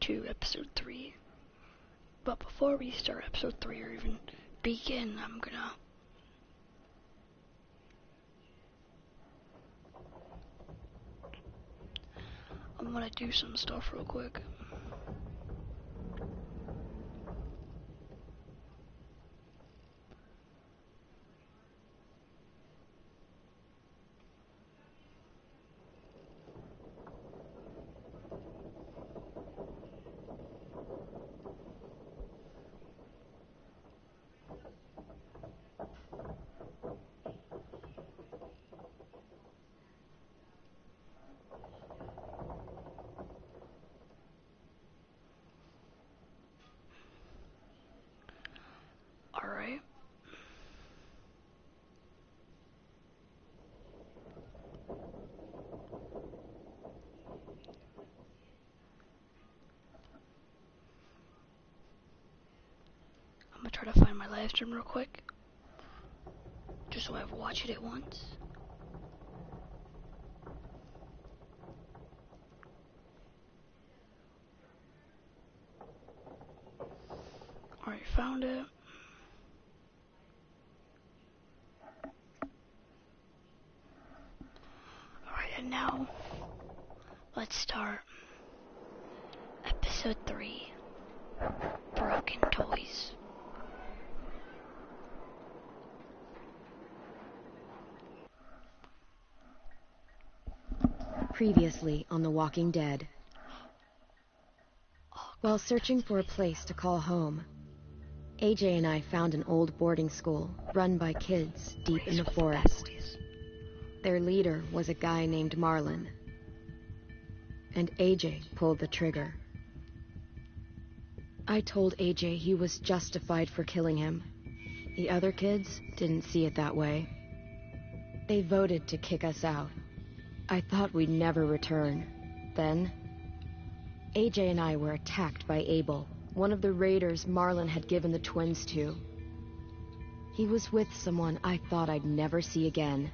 to episode 3. But before we start episode 3 or even begin, I'm gonna do some stuff real quick. Alright. I'm gonna try to find my live stream real quick, just so I've watched it once. Alright, found it. Alright, and now let's start episode 3, Broken Toys. Previously on The Walking Dead. While searching for a place to call home, AJ and I found an old boarding school run by kids deep in the forest. Their leader was a guy named Marlon, and AJ pulled the trigger. I told AJ he was justified for killing him. The other kids didn't see it that way. They voted to kick us out. I thought we'd never return. Then, AJ and I were attacked by Abel, one of the raiders Marlon had given the twins to. He was with someone I thought I'd never see again.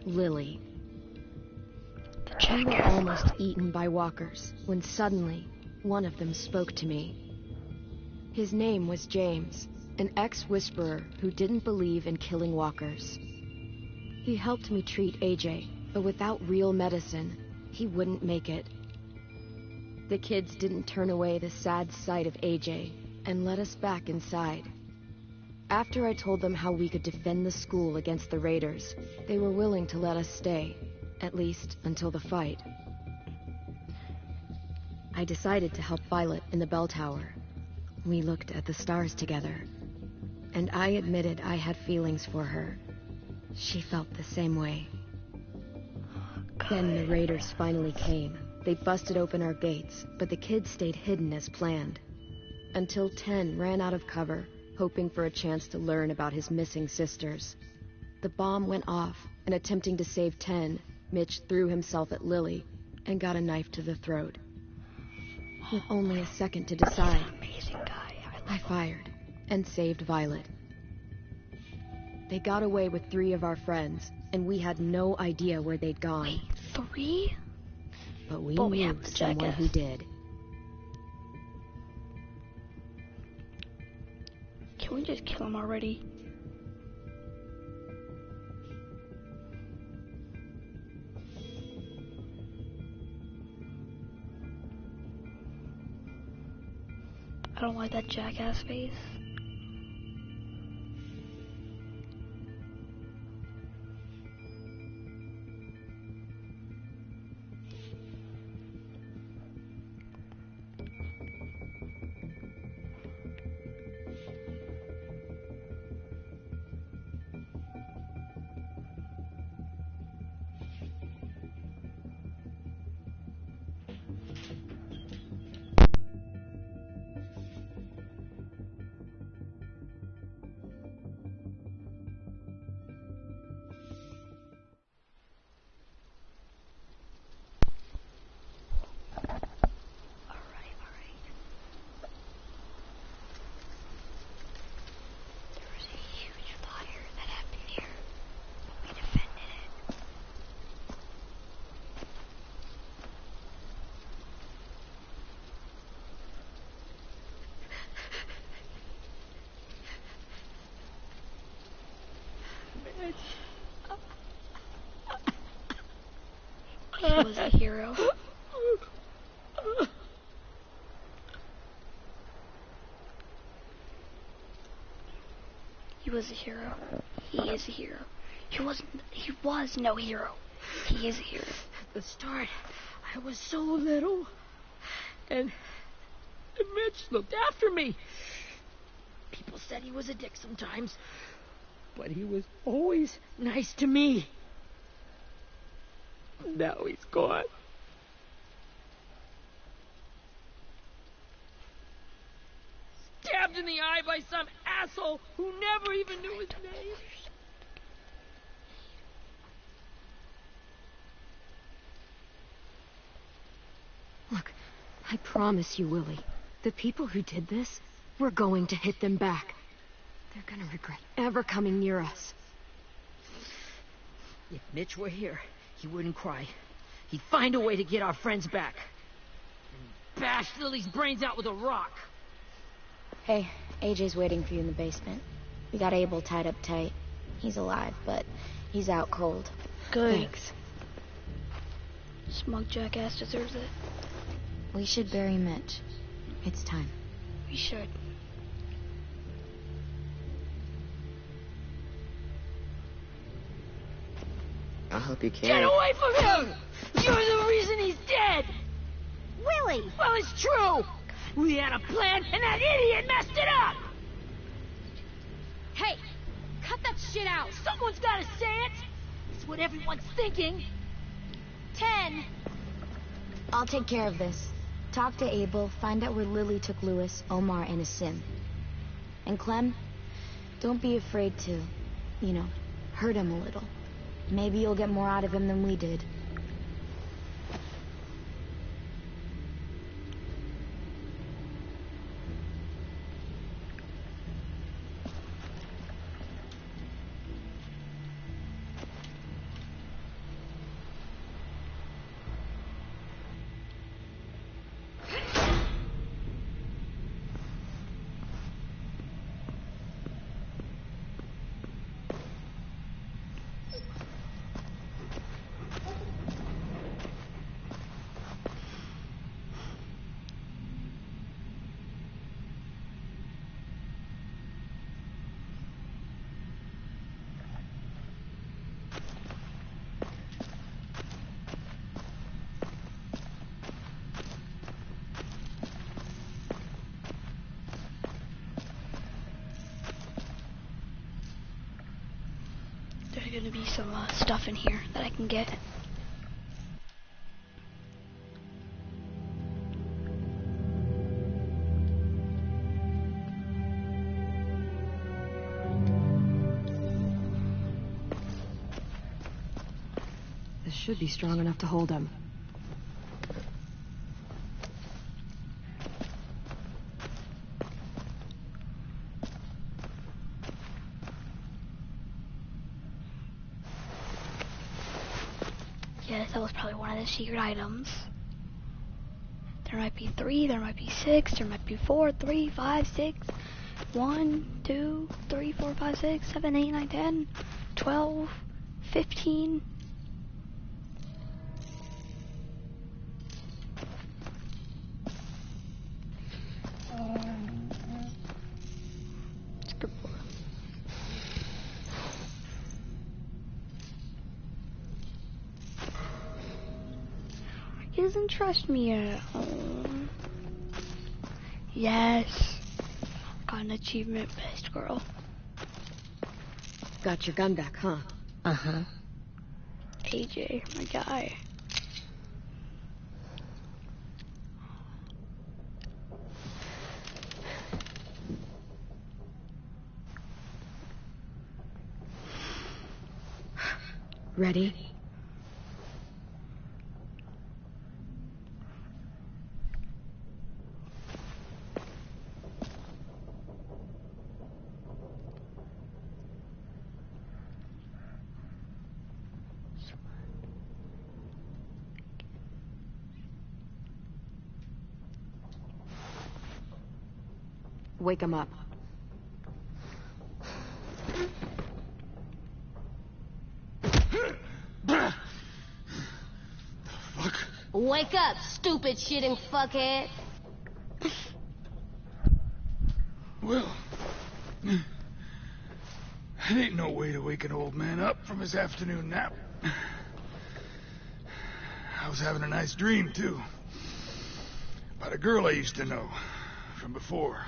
Lily. We were almost eaten by walkers when suddenly one of them spoke to me. His name was James, an ex-whisperer who didn't believe in killing walkers. He helped me treat AJ, but without real medicine, he wouldn't make it. The kids didn't turn away the sad sight of AJ and let us back inside. After I told them how we could defend the school against the raiders, they were willing to let us stay, at least until the fight. I decided to help Violet in the bell tower. We looked at the stars together, and I admitted I had feelings for her. She felt the same way. Then the raiders finally came. They busted open our gates, but the kids stayed hidden as planned. Until Ten ran out of cover, hoping for a chance to learn about his missing sisters. The bomb went off, and attempting to save Ten, Mitch threw himself at Lily and got a knife to the throat. With only a second to decide, I fired and saved Violet. They got away with 3 of our friends, and we had no idea where they'd gone. Wait, 3? But we knew someone who did. Can we just kill him already? I don't like that jackass face. He was a hero. He was a hero. He is a hero. He was no hero. He is a hero. At the start, I was so little. And Mitch looked after me. People said he was a dick sometimes, but he was always nice to me. Now he's gone. Stabbed in the eye by some asshole who never even knew his name. Look, I promise you, Willie, the people who did this, we're going to hit them back. They're gonna regret ever coming near us. If Mitch were here, he wouldn't cry. He'd find a way to get our friends back. And bash Lily's brains out with a rock. Hey, AJ's waiting for you in the basement. We got Abel tied up tight. He's alive, but he's out cold. Good. Thanks. Smug jackass deserves it. We should bury Mitch. It's time. We should. I'll help you Get carry. away from him! You're the reason he's dead! Willie! Well, it's true! We had a plan, and that idiot messed it up! Hey! Cut that shit out! Someone's gotta say it! It's what everyone's thinking. 10! I'll take care of this. Talk to Abel, find out where Lily took Lewis, Omar, and Asim. And Clem, don't be afraid to, hurt him a little. Maybe you'll get more out of him than we did. There's gonna be some stuff in here that I can get. This should be strong enough to hold him. Yes, that was probably one of the secret items. There might be 3, there might be 6, there might be 4, 3, 5, 6, 1, 2, 3, 4, 5, 6, 7, 8, 9, 10, 12, 15. He doesn't trust me at home. Yes. Got an achievement, best girl. Got your gun back, huh? Uh-huh. AJ, my guy. Ready? Wake him up. Wake up, stupid shitting fuckhead. Well, it ain't no way to wake an old man up from his afternoon nap. I was having a nice dream, too. About a girl I used to know from before.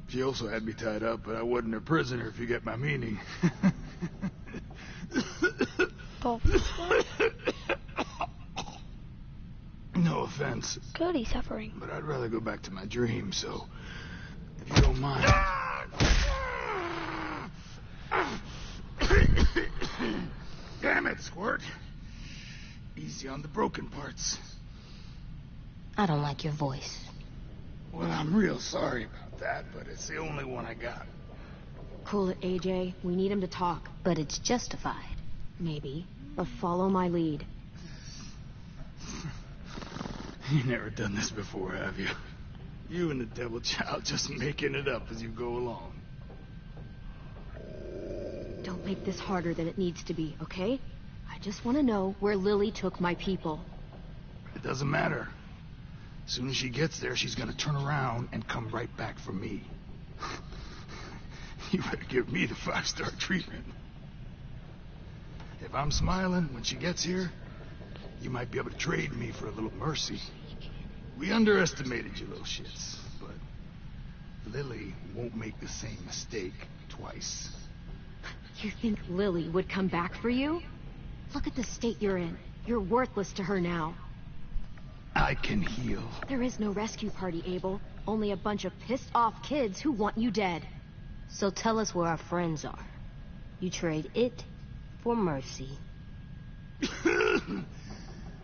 She also had me tied up, but I wasn't her prisoner, if you get my meaning. No offense. Good, he's suffering. But I'd rather go back to my dream, so if you don't mind. Damn it, Squirt. Easy on the broken parts. I don't like your voice. Well, I'm real sorry about that, but it's the only one I got. Cool it, AJ. We need him to talk. But it's justified. Maybe. But follow my lead. You never done this before, have you? You and the devil child just making it up as you go along. Don't make this harder than it needs to be, okay? I just want to know where Lily took my people. It doesn't matter. As soon as she gets there, she's gonna turn around and come right back for me. You better give me the 5-star treatment. If I'm smiling when she gets here, you might be able to trade me for a little mercy. We underestimated you little shits, but Lily won't make the same mistake twice. You think Lily would come back for you? Look at the state you're in. You're worthless to her now. I can heal. There is no rescue party, Abel. Only a bunch of pissed-off kids who want you dead. So tell us where our friends are. You trade it for mercy.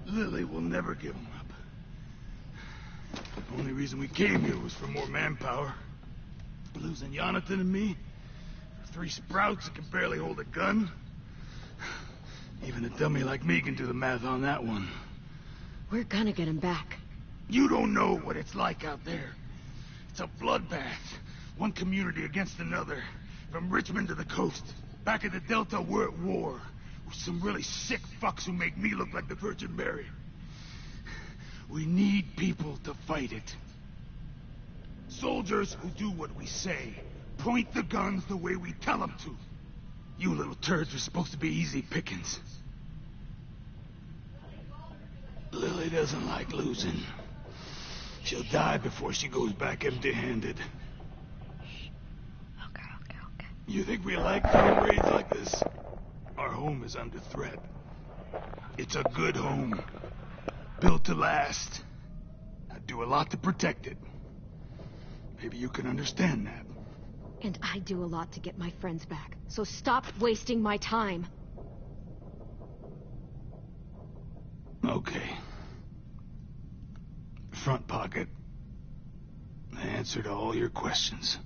Lily will never give them up. The only reason we came here was for more manpower. Losing Jonathan and me, 3 sprouts that can barely hold a gun. Even a dummy like me can do the math on that one. We're gonna get him back. You don't know what it's like out there. It's a bloodbath. One community against another. From Richmond to the coast. Back at the Delta, we're at war. With some really sick fucks who make me look like the Virgin Mary. We need people to fight it. Soldiers who do what we say. Point the guns the way we tell them to. You little turds are supposed to be easy pickings. Lily doesn't like losing. She'll die before she goes back empty-handed. Okay. You think we like doing raids like this? Our home is under threat. It's a good home. Built to last. I'd do a lot to protect it. Maybe you can understand that. And I do a lot to get my friends back. So stop wasting my time. Okay. Front pocket. The answer to all your questions.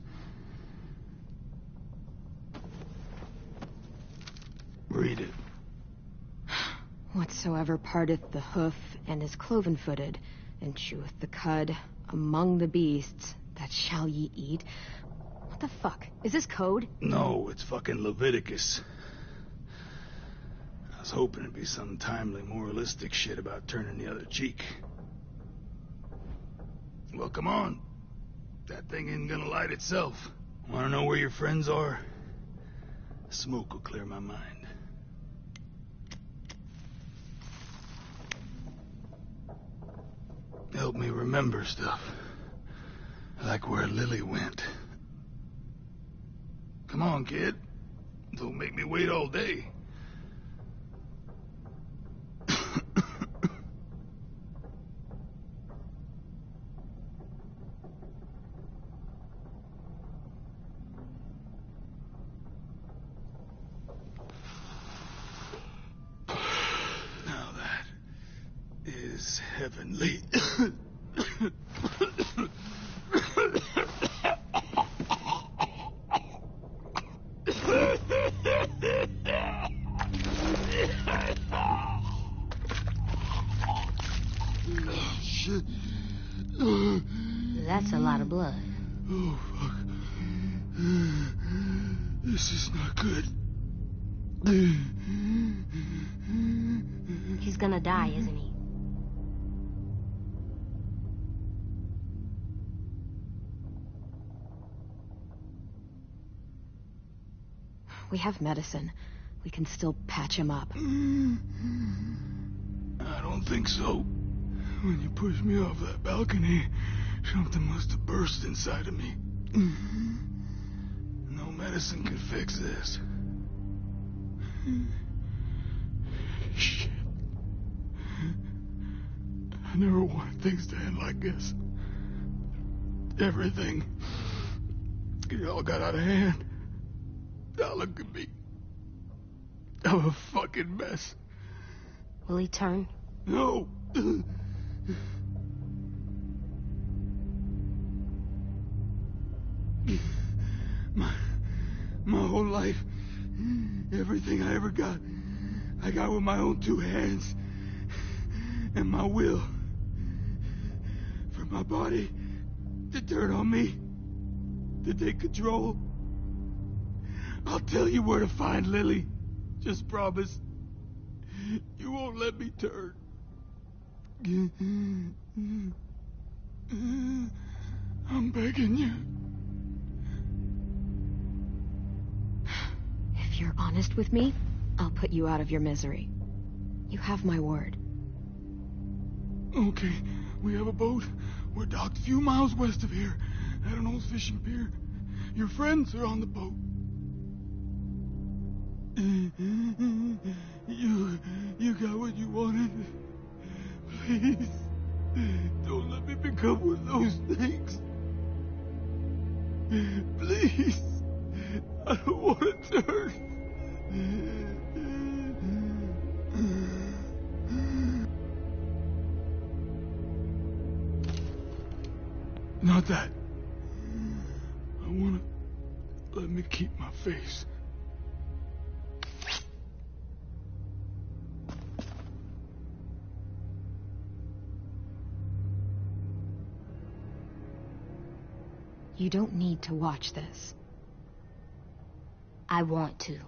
Read it. Whatsoever parteth the hoof and is cloven-footed, and cheweth the cud among the beasts, that shall ye eat. What the fuck? Is this code? No, it's fucking Leviticus. I was hoping it'd be some timely moralistic shit about turning the other cheek. Well, come on. That thing ain't gonna light itself. Wanna know where your friends are? Smoke will clear my mind. Help me remember stuff. Like where Lily went. Come on, kid. Don't make me wait all day. Now that is heavenly. Shit. That's a lot of blood. Oh, fuck. This is not good. He's gonna die, isn't he? We have medicine. We can still patch him up. I don't think so. When you pushed me off that balcony, something must have burst inside of me. No medicine could fix this. Shit. I never wanted things to end like this. Everything. It all got out of hand. Now look at me. I'm a fucking mess. Will he turn? No. My whole life, everything I ever got, I got with my own two hands and my will. For my body to turn on me, to take control. I'll tell you where to find Lily. Just promise. You won't let me turn. I'm begging you. If you're honest with me, I'll put you out of your misery. You have my word. Okay, we have a boat. We're docked a few miles west of here, at an old fishing pier. Your friends are on the boat. You got what you wanted. Please, don't let me become one of those things. Please, I don't want to turn. Not that. I want to let me keep my face. You don't need to watch this. I want to.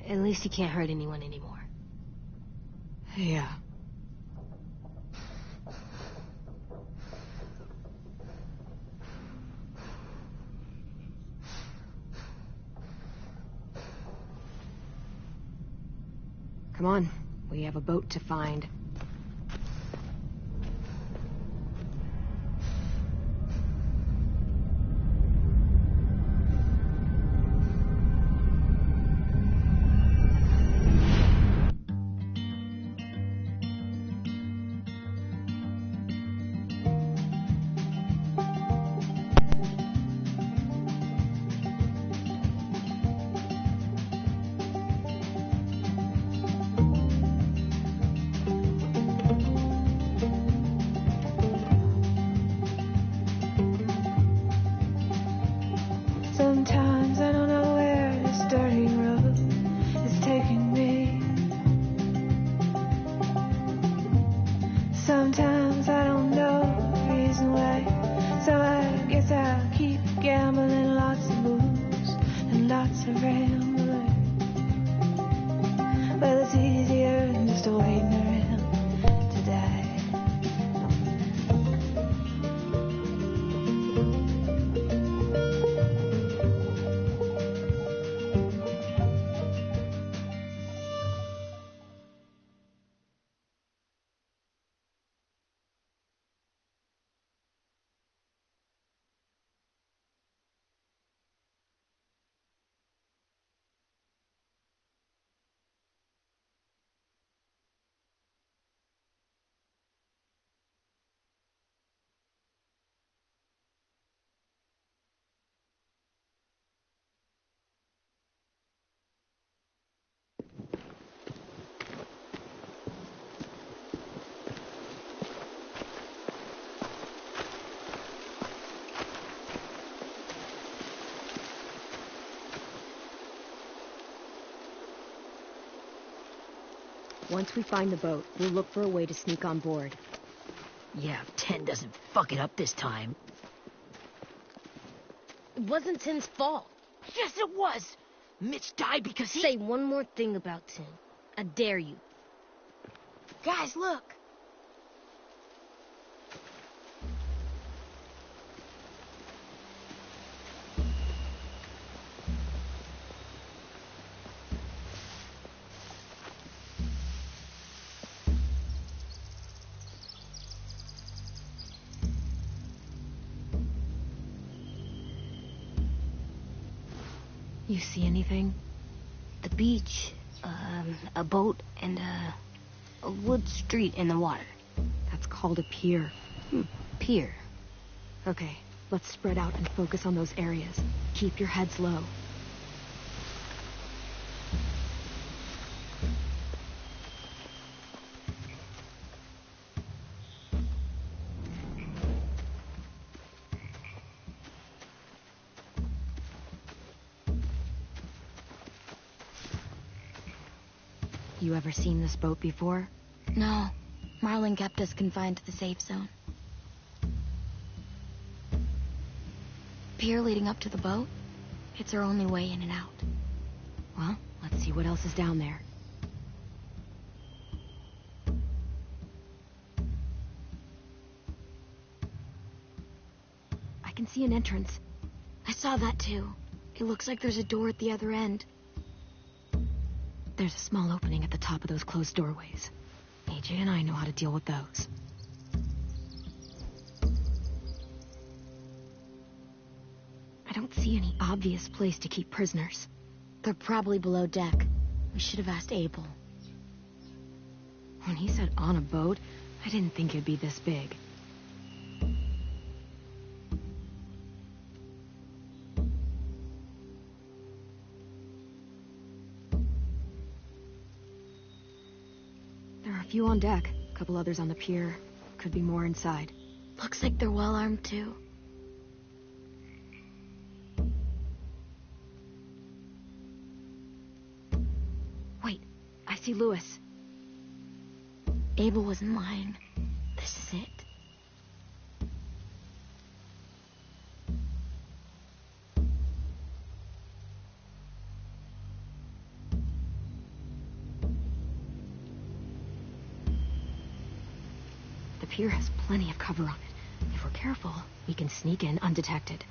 At least he can't hurt anyone anymore. Yeah. Come on, we have a boat to find. Sometimes I don't know where this dirty road is taking me. Sometimes I don't know the reason why. So I guess I'll keep gambling, lots of moves and lots of rambling. Well, it's easier than just waiting around to die. Once we find the boat, we'll look for a way to sneak on board. Yeah, if 10 doesn't fuck it up this time. It wasn't Tim's fault. Yes, it was! Mitch died because he... Say one more thing about Tim. I dare you. Guys, look. You see anything? The beach, a boat, and a wood street in the water. That's called a pier. Pier. Okay, let's spread out and focus on those areas. Keep your heads low. You ever seen this boat before? No. Marlin kept us confined to the safe zone. Pier leading up to the boat? It's our only way in and out. Well, let's see what else is down there. I can see an entrance. I saw that too. It looks like there's a door at the other end. There's a small opening at the top of those closed doorways. AJ and I know how to deal with those. I don't see any obvious place to keep prisoners. They're probably below deck. We should have asked Abel. When he said on a boat, I didn't think it'd be this big. There are a few on deck, a couple others on the pier. Could be more inside. Looks like they're well armed too. Wait, I see Lewis. Abel wasn't lying. This is it. The pier has plenty of cover on it. If we're careful, we can sneak in undetected.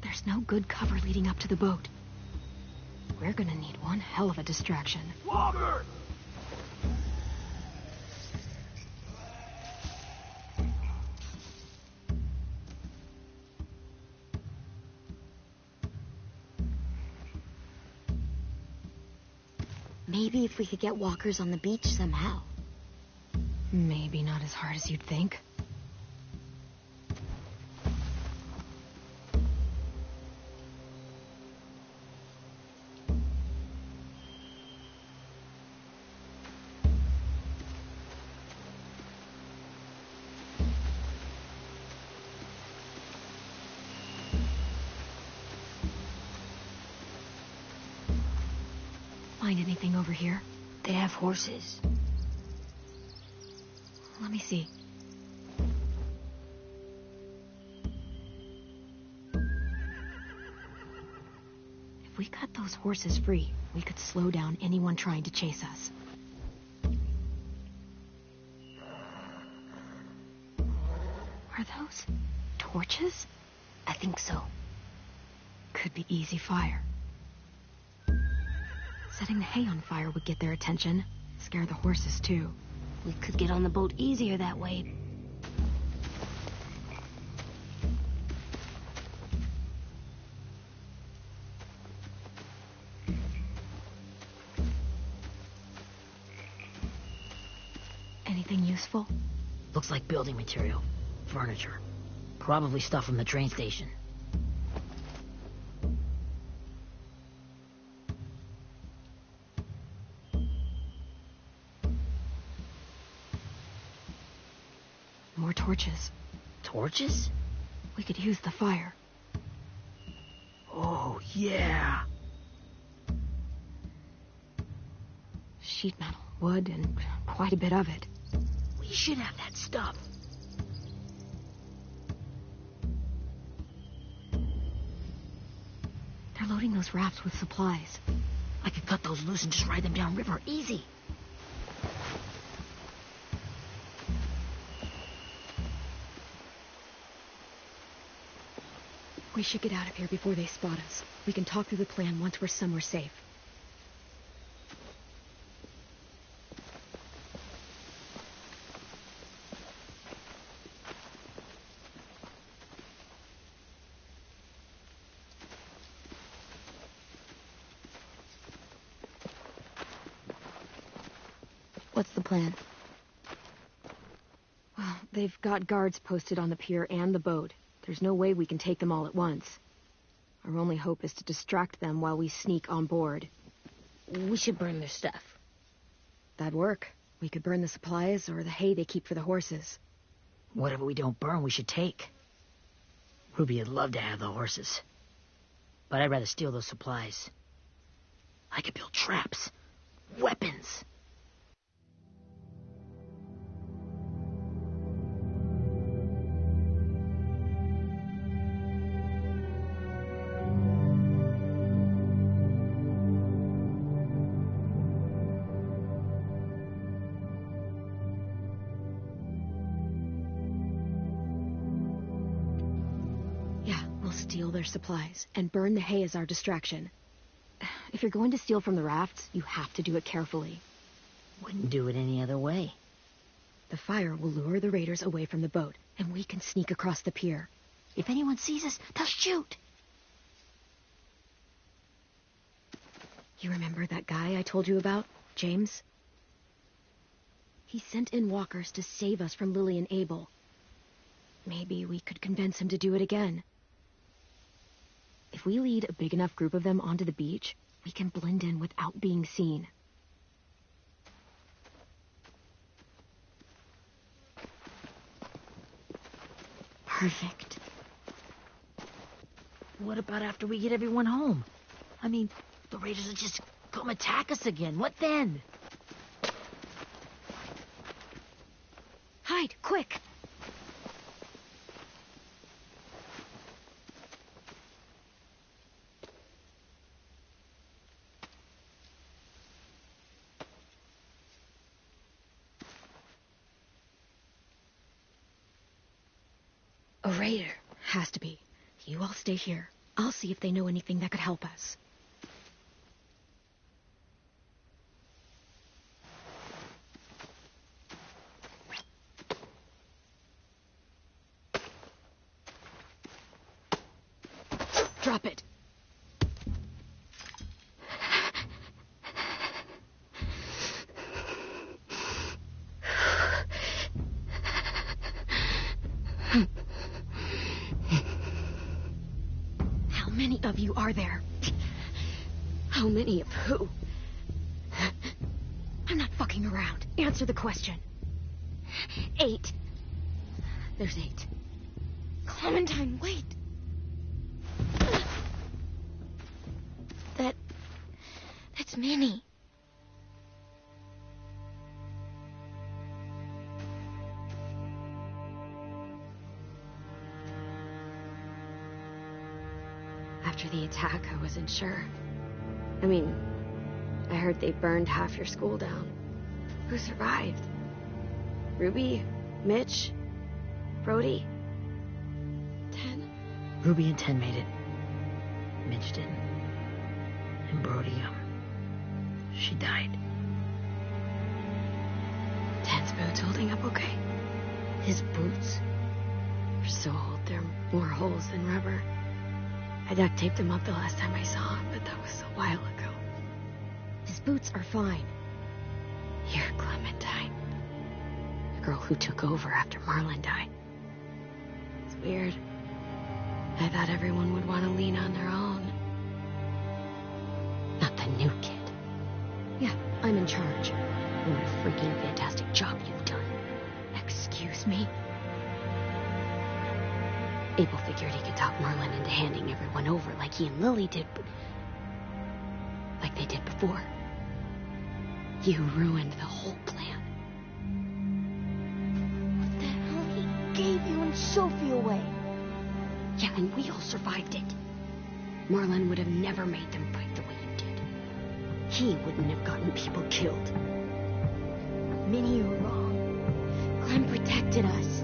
There's no good cover leading up to the boat. We're gonna need one hell of a distraction. Walker! Maybe if we could get walkers on the beach somehow. Maybe not as hard as you'd think. Find anything over here? They have horses. Let me see. If we cut those horses free, we could slow down anyone trying to chase us. Are those torches? I think so. Could be easy fire. Setting the hay on fire would get their attention. Scare the horses, too. We could get on the boat easier that way. anything useful? Looks like building material. Furniture. Probably stuff from the train station. More torches. Torches? We could use the fire. Oh, yeah. Sheet metal, wood, and quite a bit of it. We should have that stuff. They're loading those rafts with supplies. I could cut those loose and just ride them downriver. Easy. We should get out of here before they spot us. We can talk through the plan once we're somewhere safe. What's the plan? Well, they've got guards posted on the pier and the boat. There's no way we can take them all at once. Our only hope is to distract them while we sneak on board. We should burn their stuff. That'd work. We could burn the supplies or the hay they keep for the horses. Whatever we don't burn, we should take. Ruby would love to have the horses. But I'd rather steal those supplies. I could build traps. Weapons. Steal their supplies, and burn the hay as our distraction. If you're going to steal from the rafts, you have to do it carefully. Wouldn't do it any other way. The fire will lure the raiders away from the boat, and we can sneak across the pier. If anyone sees us, they'll shoot. You remember that guy I told you about, James? He sent in walkers to save us from Lily and Abel. Maybe we could convince him to do it again. If we lead a big enough group of them onto the beach, we can blend in without being seen. Perfect. What about after we get everyone home? I mean, the raiders will just come attack us again. What then? Hide, quick! A raider. Has to be. You all stay here. I'll see if they know anything that could help us. Drop it. How many of you are there? How many of who? I'm not fucking around. Answer the question. 8. There's 8. Clementine, wait. That's Minnie. After the attack, I wasn't sure. I mean, I heard they burned half your school down. Who survived? Ruby? Mitch? Brody? 10? Ruby and 10 made it. Mitch didn't. And Brody, she died. 10's boots holding up okay? His boots? They're so old, they're more holes than rubber. I duct taped him up the last time I saw him, but that was a while ago. His boots are fine. Here, Clementine. girl who took over after Marlon died. It's weird. I thought everyone would want to lean on their own. Not the new kid. Yeah, I'm in charge. What a freaking fantastic job you've done. Excuse me? Abel figured he could talk Marlon into handing everyone over like he and Lily did, but... like they did before. You ruined the whole plan. What the hell? He gave you and Sophie away. Yeah, and we all survived it. Marlon would have never made them fight the way you did. He wouldn't have gotten people killed. Minnie, you're wrong. Clem protected us.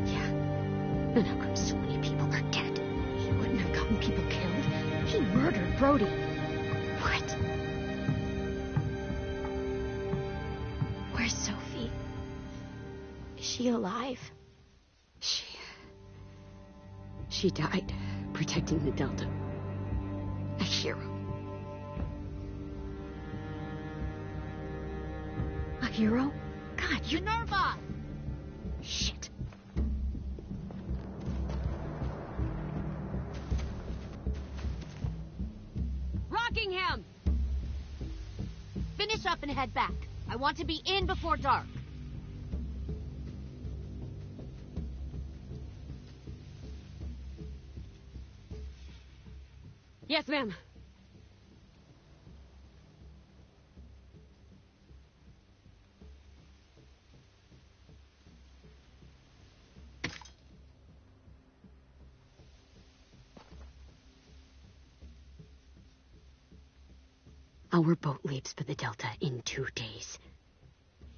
Yeah. And how come so many people are dead? He wouldn't have gotten people killed. He murdered Brody. What? Where's Sophie? Is she alive? She died protecting the Delta. A hero. A hero? God, you're... Minerva! Shit. Rockingham! Finish up and head back. I want to be in before dark. Yes, ma'am. Our boat leaves for the Delta in 2 days.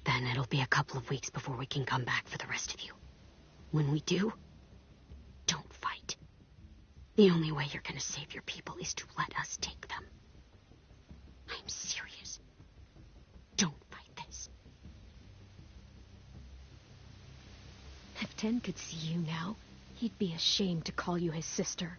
Then it'll be a couple of weeks before we can come back for the rest of you. When we do, don't fight. The only way you're gonna save your people is to let us take them. I'm serious. Don't fight this. If Ten could see you now, he'd be ashamed to call you his sister.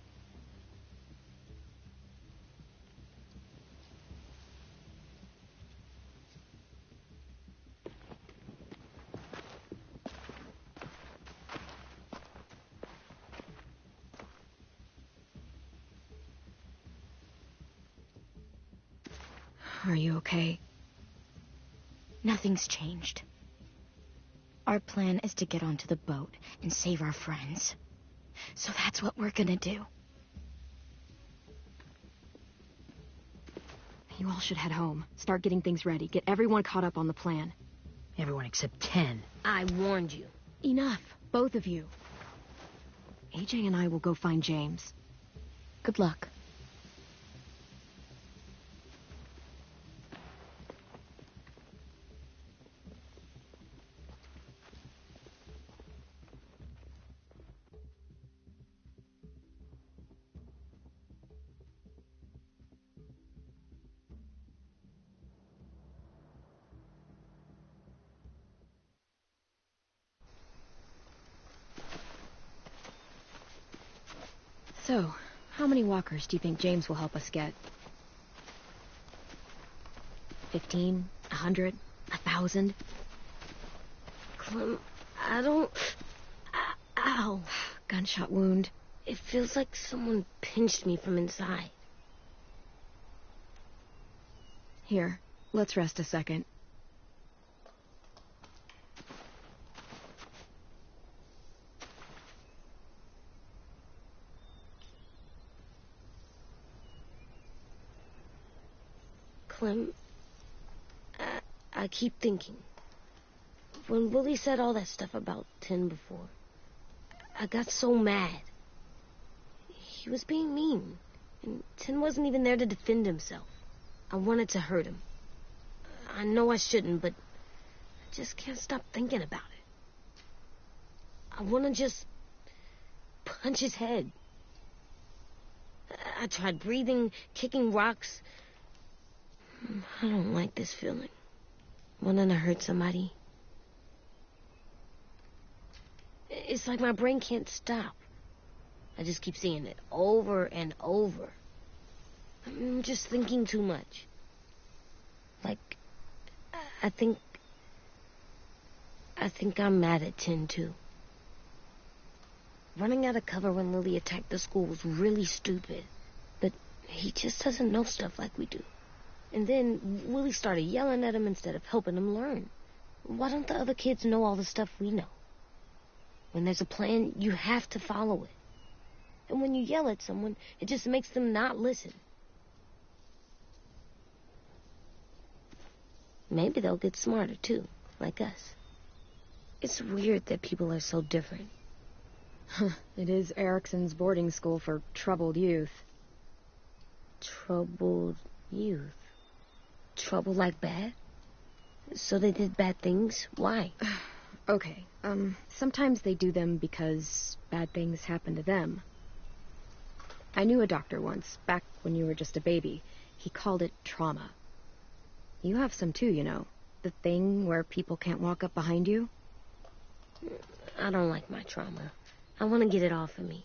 Are you okay? Nothing's changed. Our plan is to get onto the boat and save our friends. So that's what we're gonna do. You all should head home. Start getting things ready. Get everyone caught up on the plan. Everyone except 10. I warned you. Enough, both of you. AJ and I will go find James. Good luck. So, how many walkers do you think James will help us get? 15? 100? 1,000? Clem, I don't... Ow. Gunshot wound. It feels like someone pinched me from inside. Here, let's rest a second. Clem, I keep thinking. When Willie said all that stuff about 10 before, I got so mad. He was being mean, and 10 wasn't even there to defend himself. I wanted to hurt him. I know I shouldn't, but I just can't stop thinking about it. I want to just punch his head. I tried breathing, kicking rocks. I don't like this feeling. Wanting to hurt somebody. It's like my brain can't stop. I just keep seeing it over and over. I'm just thinking too much. Like, I think I think I'm mad at 10, too. Running out of cover when Lily attacked the school was really stupid. But he just doesn't know stuff like we do. And then Willie started yelling at him instead of helping him learn. Why don't the other kids know all the stuff we know? When there's a plan, you have to follow it. And when you yell at someone, it just makes them not listen. Maybe they'll get smarter, too, like us. It's weird that people are so different. It is Erickson's boarding school for troubled youth. Troubled youth? Trouble like bad? So they did bad things? Why? Okay, sometimes they do them because bad things happen to them. I knew a doctor once, back when you were just a baby. He called it trauma. You have some too, you know. The thing where people can't walk up behind you. I don't like my trauma. I want to get it off of me.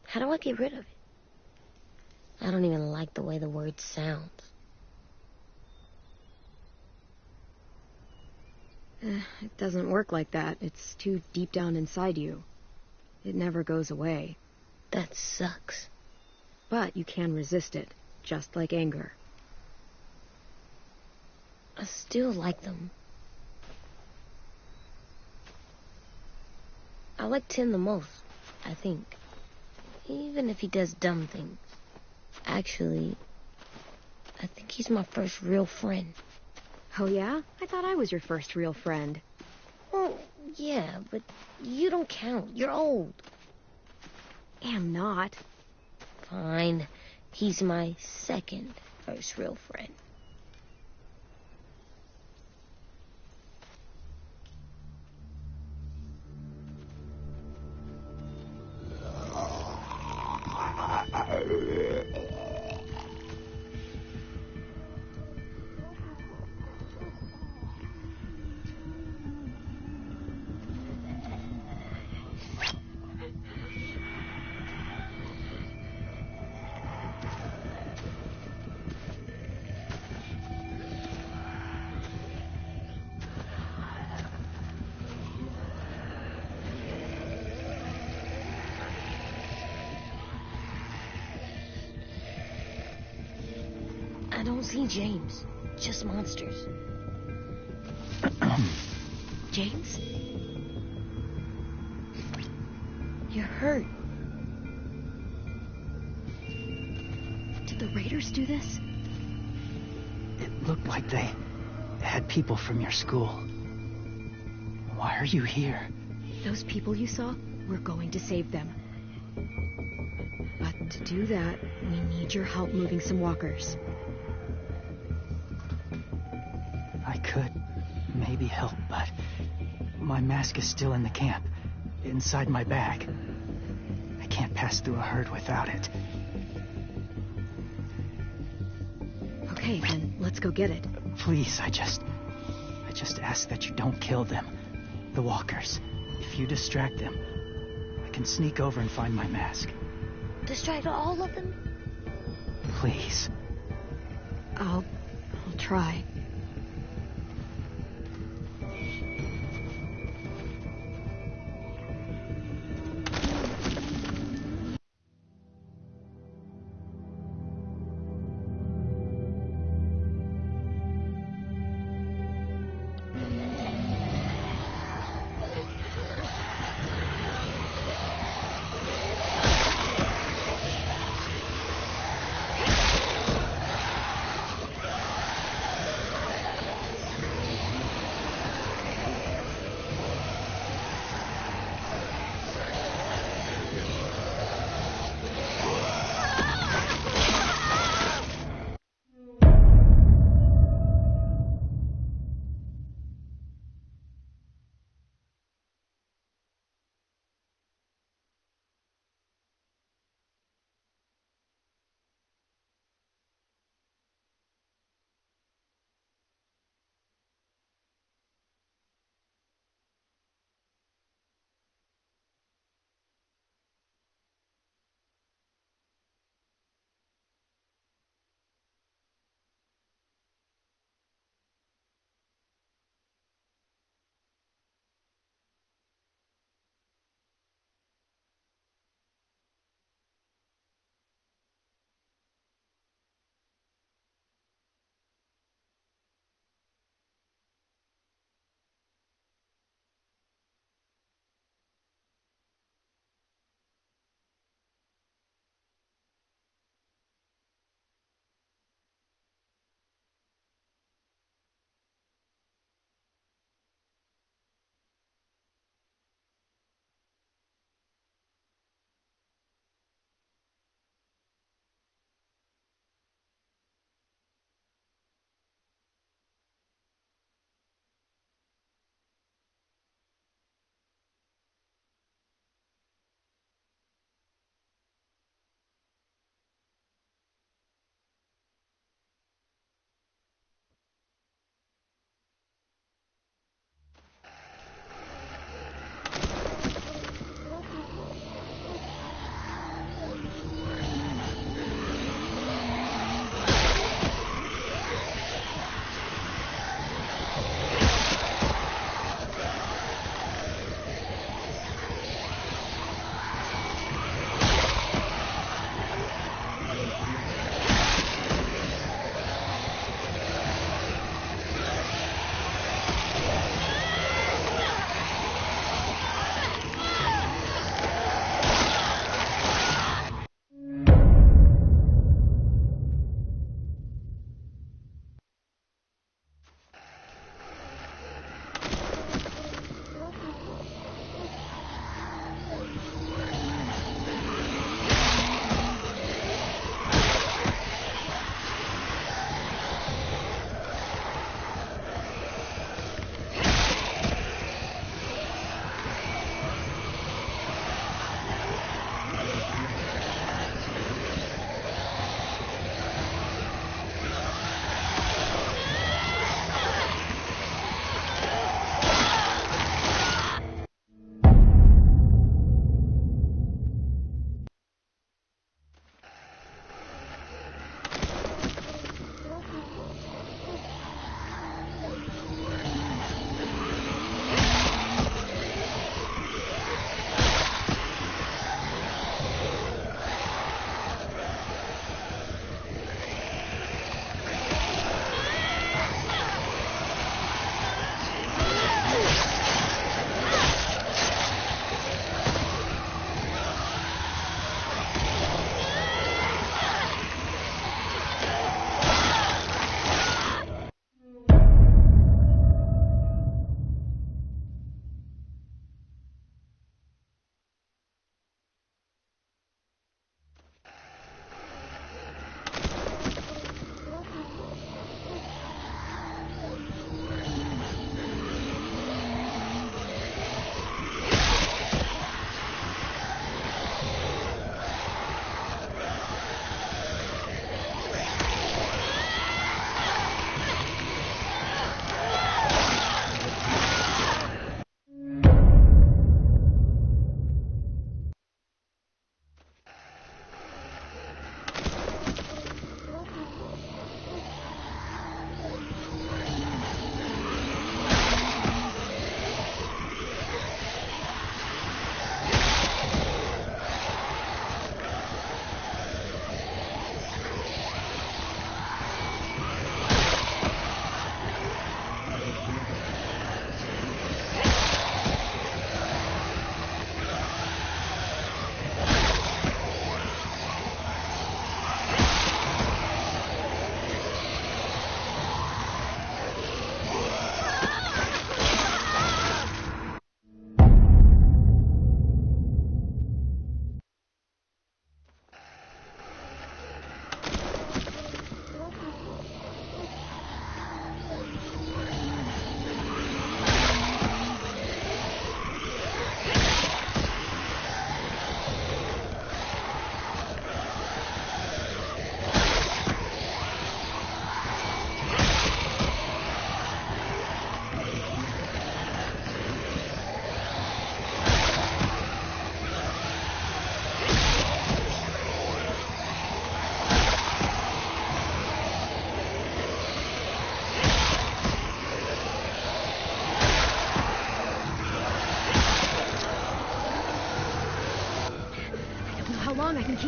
How do I get rid of it? I don't even like the way the word sounds. It doesn't work like that. It's too deep down inside you. It never goes away. That sucks. But you can resist it, just like anger. I still like them. I like Tim the most, I think. Even if he does dumb things. Actually, I think he's my first real friend. Oh, yeah? I thought I was your first real friend. Well, yeah, but you don't count. You're old. Am not. Fine. He's my second first real friend. I don't see James. Just monsters. James? You're hurt. Did the Raiders do this? It looked like they had people from your school. Why are you here? Those people you saw, we're going to save them. But to do that, we need your help moving some walkers. I could maybe help, but my mask is still in the camp, inside my bag. I can't pass through a herd without it. Okay, then let's go get it. Please, I just ask that you don't kill them. The walkers. If you distract them, I can sneak over and find my mask. Distract all of them? Please. I'll try.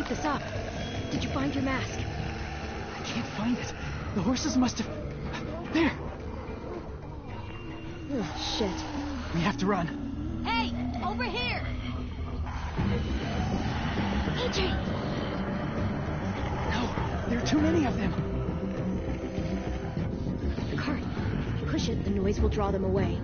keep this up. Did you find your mask? I can't find it. The horses must have... There! Oh, shit. We have to run. Hey, over here! AJ! No, there are too many of them. The cart. Push it, the noise will draw them away.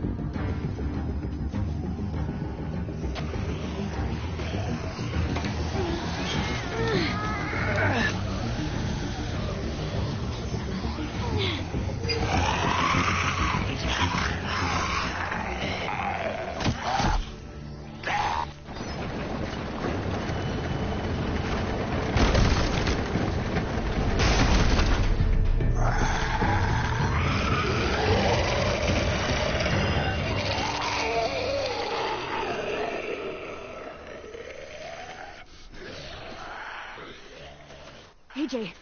AJ,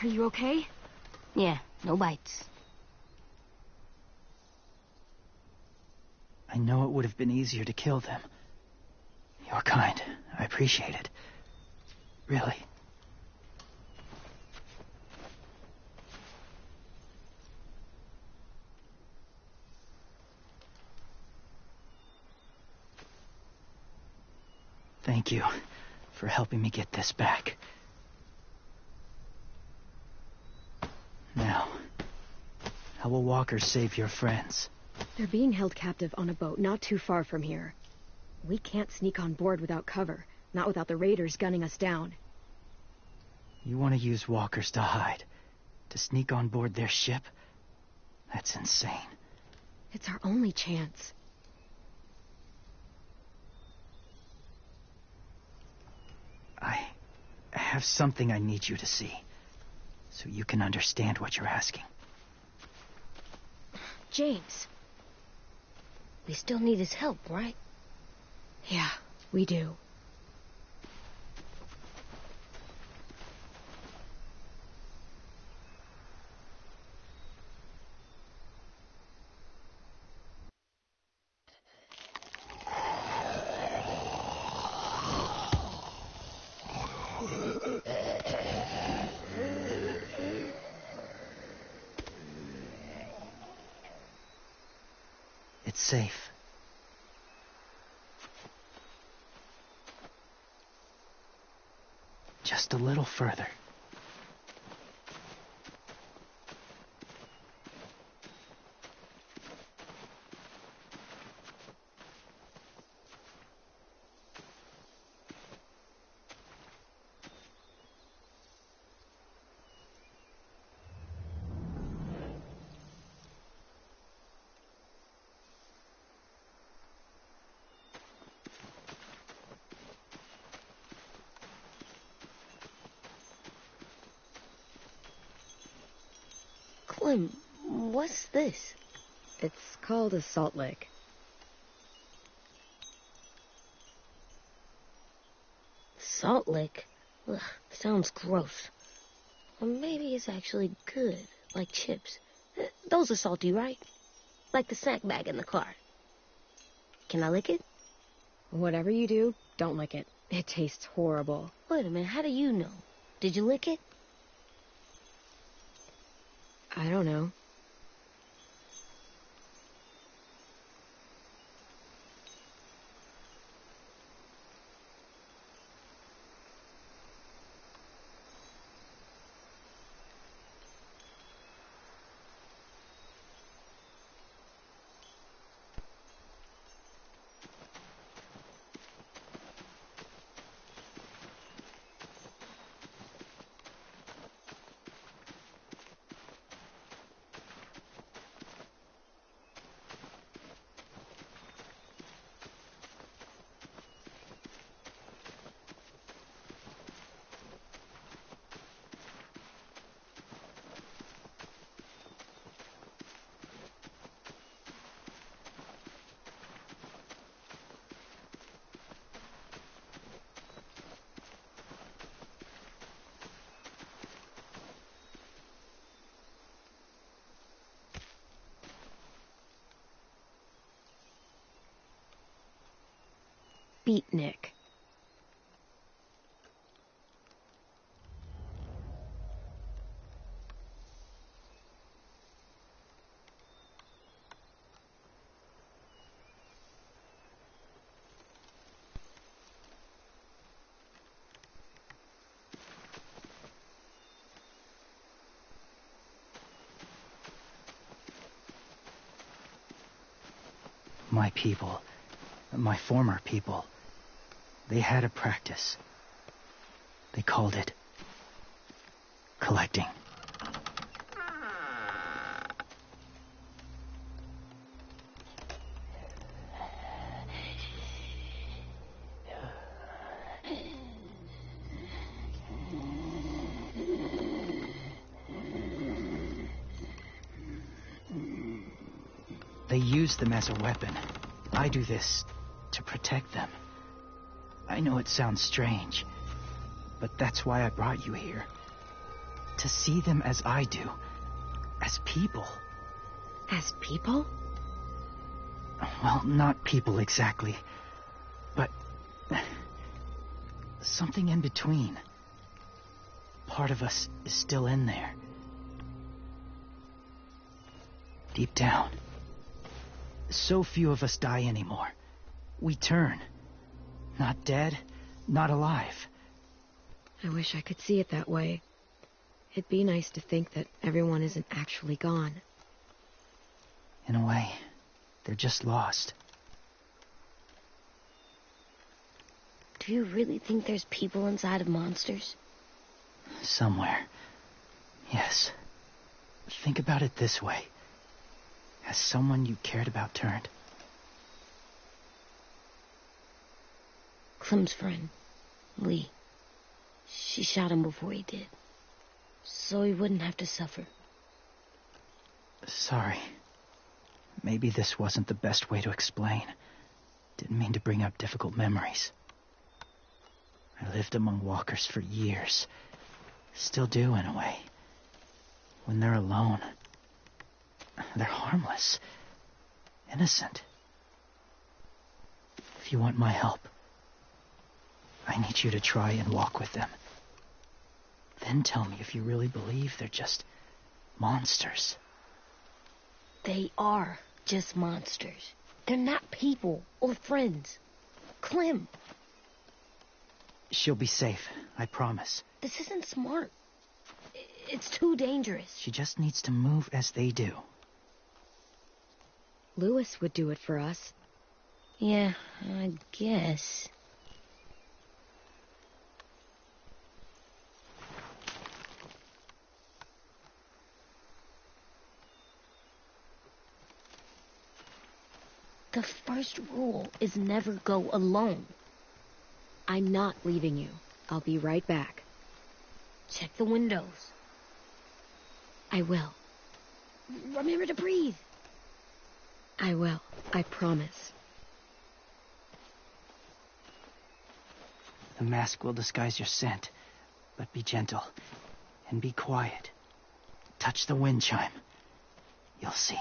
are you okay? Yeah, no bites. I know it would have been easier to kill them. You're kind. I appreciate it. Really. Thank you for helping me get this back. Now, how will walkers save your friends? They're being held captive on a boat not too far from here. We can't sneak on board without cover, not without the raiders gunning us down. You want to use walkers to hide? To sneak on board their ship? That's insane. It's our only chance. I have something I need you to see, so you can understand what you're asking. James. We still need his help, right? Yeah, we do. It's safe. Just a little further. Clem, what's this? It's called a salt lick. Salt lick? Ugh, sounds gross. Or maybe it's actually good, like chips. Those are salty, right? Like the snack bag in the car. Can I lick it? Whatever you do, don't lick it. It tastes horrible. Wait a minute, how do you know? Did you lick it? I don't know. Beatnik. My people, my former people, they had a practice. They called it collecting. They use them as a weapon. I do this to protect them. I know it sounds strange, but that's why I brought you here. To see them as I do. As people. As people? Well, not people exactly, but something in between. Part of us is still in there. Deep down. So few of us die anymore. We turn. Not dead, not alive. I wish I could see it that way. It'd be nice to think that everyone isn't actually gone. In a way, they're just lost. Do you really think there's people inside of monsters? Somewhere. Yes. Think about it this way. Has someone you cared about turned? Clem's friend, Lee. She shot him before he did. So he wouldn't have to suffer. Sorry. Maybe this wasn't the best way to explain. Didn't mean to bring up difficult memories. I lived among walkers for years. Still do, in a way. When they're alone, they're harmless. Innocent. If you want my help, I need you to try and walk with them. Then tell me if you really believe they're just monsters. They are just monsters. They're not people or friends. Clem. She'll be safe, I promise. This isn't smart. It's too dangerous. She just needs to move as they do. Lewis would do it for us. Yeah, I guess. The first rule is never go alone. I'm not leaving you. I'll be right back. Check the windows. I will. Remember to breathe. I will. I promise. The mask will disguise your scent, but be gentle and be quiet. Touch the wind chime. You'll see.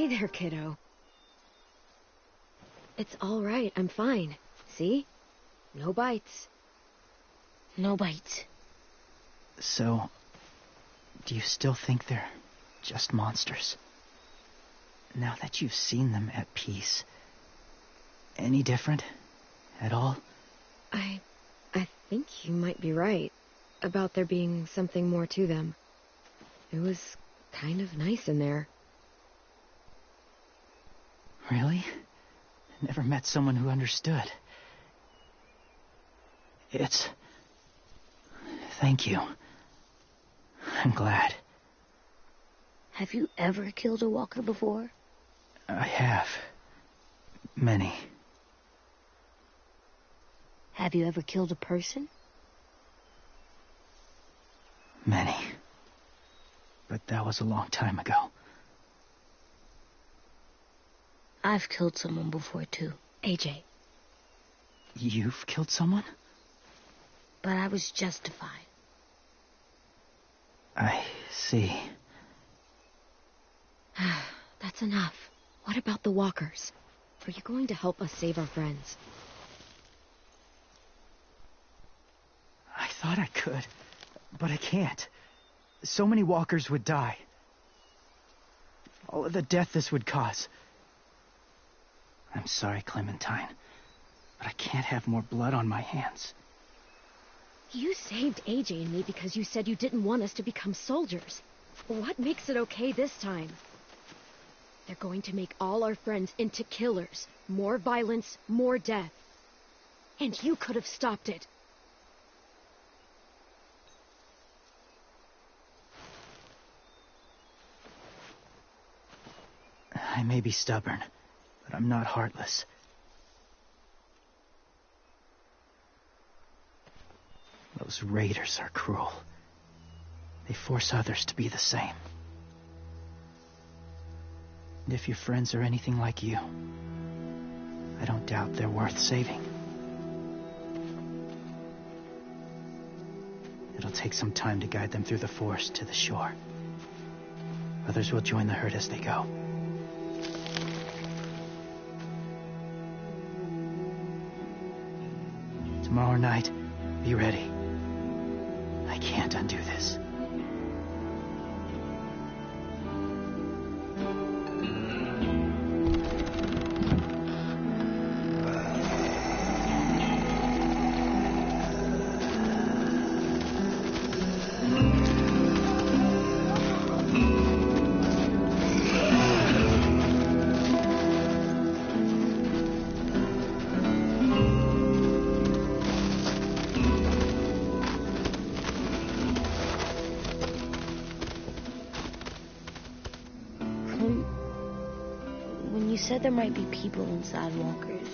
Hey there, kiddo. It's all right. I'm fine. See? No bites. No bites. So, do you still think they're just monsters? Now that you've seen them at peace, any different at all? I think you might be right about there being something more to them. It was kind of nice in there. Really? Never met someone who understood. Thank you. I'm glad. Have you ever killed a walker before? I have. Many. Have you ever killed a person? Many. But that was a long time ago. I've killed someone before, too. AJ. You've killed someone? But I was justified. I see. That's enough. What about the walkers? Are you going to help us save our friends? I thought I could, but I can't. So many walkers would die. All of the death this would cause. I'm sorry, Clementine, but I can't have more blood on my hands. You saved AJ and me because you said you didn't want us to become soldiers. What makes it okay this time? They're going to make all our friends into killers. More violence, more death. And you could have stopped it. I may be stubborn, but I'm not heartless. Those raiders are cruel. They force others to be the same. And if your friends are anything like you, I don't doubt they're worth saving. It'll take some time to guide them through the forest to the shore. Others will join the herd as they go. Tomorrow night, be ready. I can't undo this. When you said there might be people inside walkers,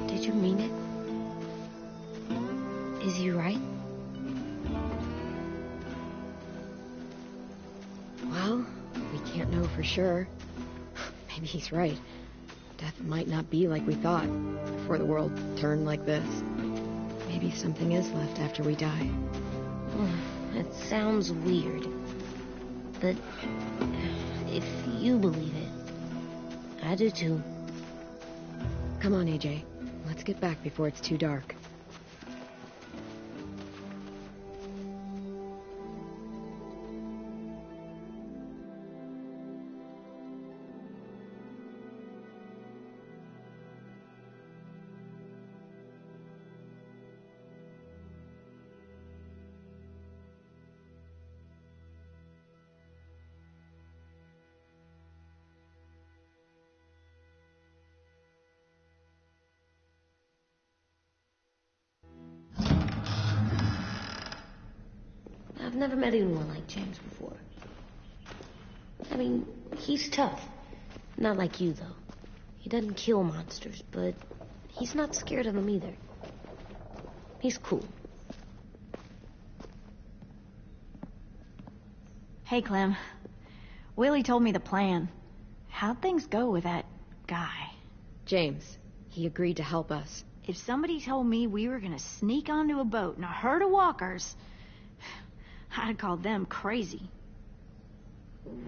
did you mean it? Is he right? Well, we can't know for sure. Maybe he's right. Death might not be like we thought before the world turned like this. Maybe something is left after we die. It sounds weird. But if you believe it, I do too. Come on, AJ. Let's get back before it's too dark. I've never met anyone like James before. I mean, he's tough. Not like you, though. He doesn't kill monsters, but he's not scared of them either. He's cool. Hey, Clem. Willie told me the plan. How'd things go with that guy? James, he agreed to help us. If somebody told me we were gonna sneak onto a boat and a herd of walkers, I'd call them crazy.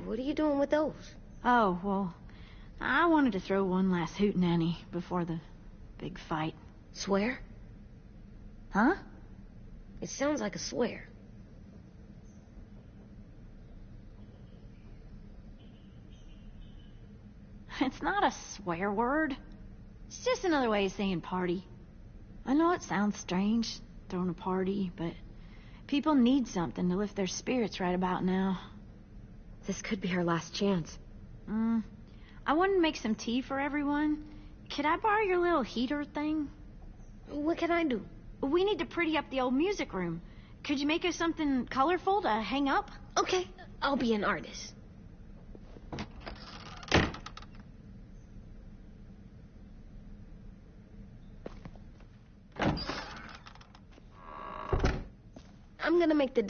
What are you doing with those? Oh, well, I wanted to throw one last hootenanny before the big fight. Swear? Huh? It sounds like a swear. It's not a swear word. It's just another way of saying party. I know it sounds strange, throwing a party, but people need something to lift their spirits right about now. This could be our last chance. I wanted to make some tea for everyone. Could I borrow your little heater thing? What can I do? We need to pretty up the old music room. Could you make us something colorful to hang up? Okay, I'll be an artist. I'm gonna make the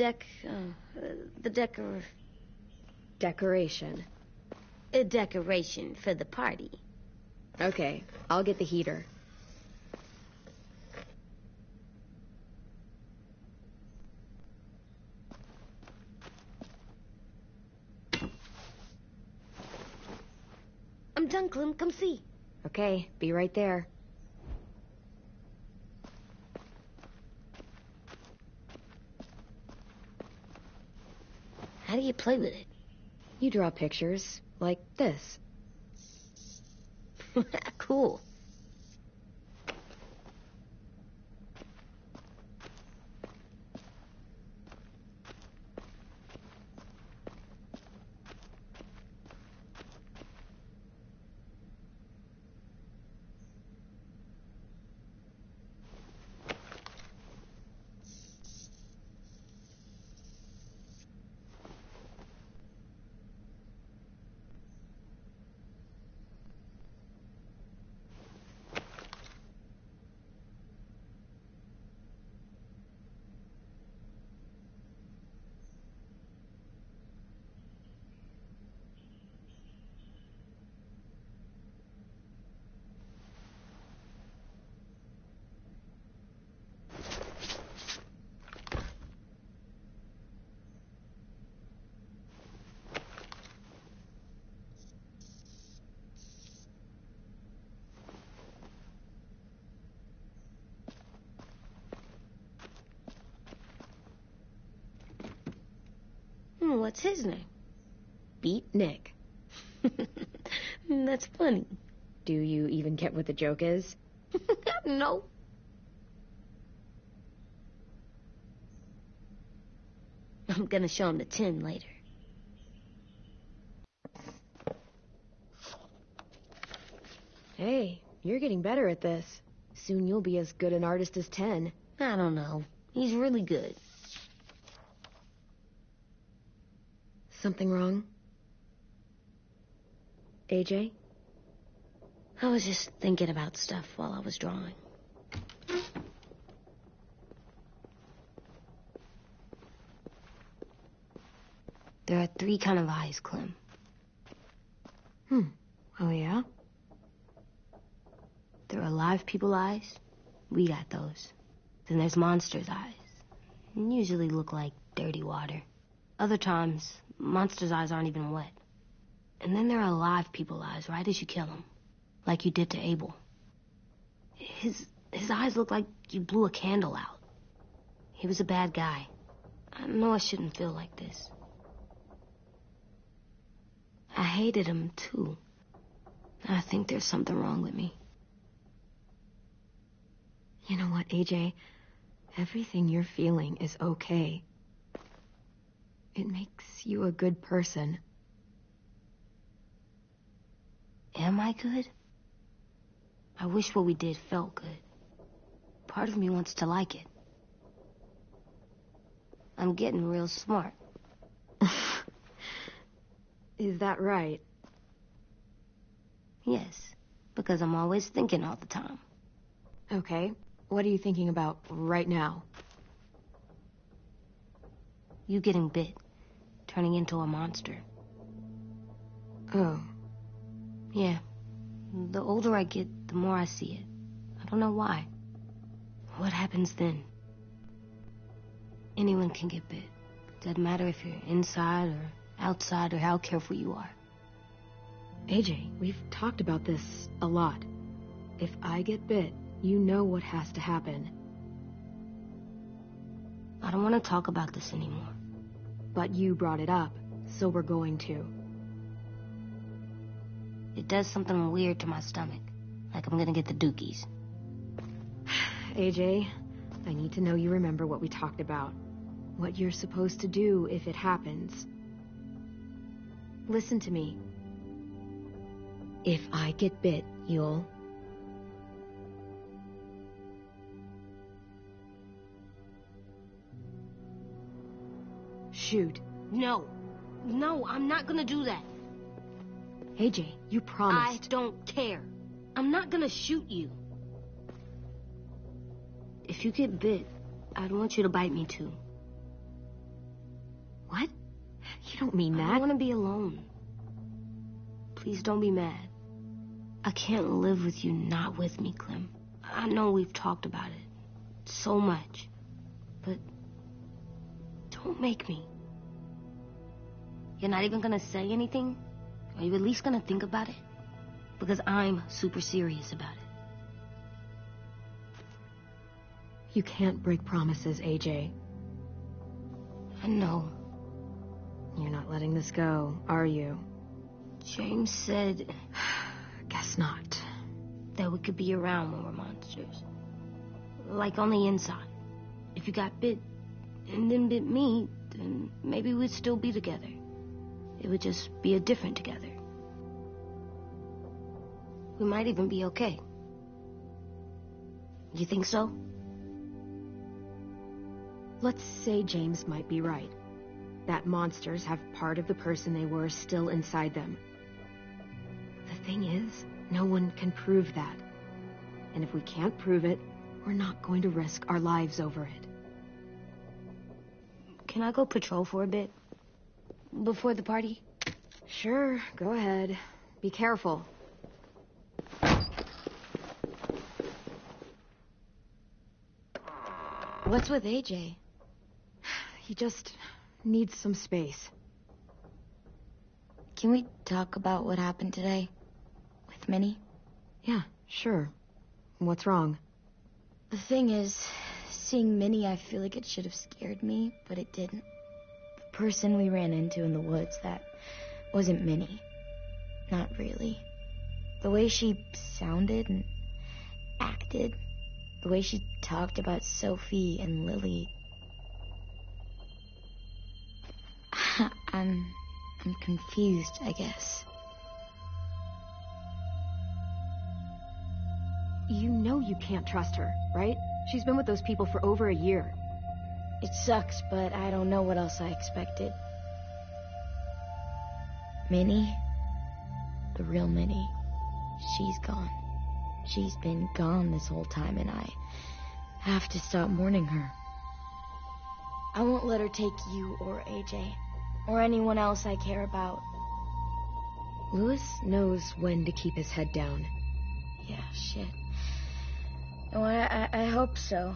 Decoration. a decoration for the party. Okay, I'll get the heater. I'm done, Clem. Come see. Okay, be right there. How do you play with it? You draw pictures, like this. Cool. What's his name? Beat Nick. That's funny. Do you even get what the joke is? No. I'm gonna show him the tin later. Hey, you're getting better at this. Soon you'll be as good an artist as 10. I don't know. He's really good. Something wrong? AJ? I was just thinking about stuff while I was drawing. There are 3 kind of eyes, Clem. Oh, yeah? There are live people eyes. We got those. Then there's monsters' eyes. Usually look like dirty water. Other times, monsters' eyes aren't even wet. And then there are live people eyes right as you kill them. Like you did to Abel. His eyes look like you blew a candle out. He was a bad guy. I know I shouldn't feel like this. I hated him, too. I think there's something wrong with me. You know what, AJ? Everything you're feeling is okay. It makes you a good person. Am I good? I wish what we did felt good. Part of me wants to like it. I'm getting real smart. Is that right? Yes, because I'm always thinking all the time. Okay, what are you thinking about right now? You getting bit, turning into a monster. Oh. Yeah. The older I get, the more I see it. I don't know why. What happens then? Anyone can get bit. Doesn't matter if you're inside or outside or how careful you are. AJ, we've talked about this a lot. If I get bit, you know what has to happen. I don't want to talk about this anymore. But you brought it up, so we're going to. It does something weird to my stomach. Like I'm gonna get the dookies. AJ, I need to know you remember what we talked about. What you're supposed to do if it happens. Listen to me. If I get bit, you'll... shoot. No. No, I'm not gonna do that. AJ, you promised. I don't care. I'm not gonna shoot you. If you get bit, I'd want you to bite me too. What? You don't mean that. I want to be alone. Please don't be mad. I can't live with you not with me, Clem. I know we've talked about it so much, but don't make me. You're not even gonna say anything? Are you at least gonna think about it? Because I'm super serious about it. You can't break promises, AJ. I know. You're not letting this go, are you? James said... Guess not. That we could be around when we're monsters. Like on the inside. If you got bit and then bit me, then maybe we'd still be together. It would just be a different together. We might even be okay. You think so? Let's say James might be right. That monsters have part of the person they were still inside them. The thing is, no one can prove that. And if we can't prove it, we're not going to risk our lives over it. Can I go patrol for a bit? Before the party? Sure, go ahead. Be careful. What's with AJ? He just needs some space. Can we talk about what happened today? With Minnie? Yeah, sure. What's wrong? The thing is, seeing Minnie, I feel like it should have scared me, but it didn't. The person we ran into in the woods, that wasn't Minnie. Not really. The way she sounded and acted, the way she talked about Sophie and Lily. I'm confused, I guess. You know you can't trust her, right? She's been with those people for over a year. It sucks, but I don't know what else I expected. Minnie, the real Minnie, she's gone. She's been gone this whole time, and I have to stop mourning her. I won't let her take you or AJ, or anyone else I care about. Louis knows when to keep his head down. Yeah, shit. Oh, I hope so.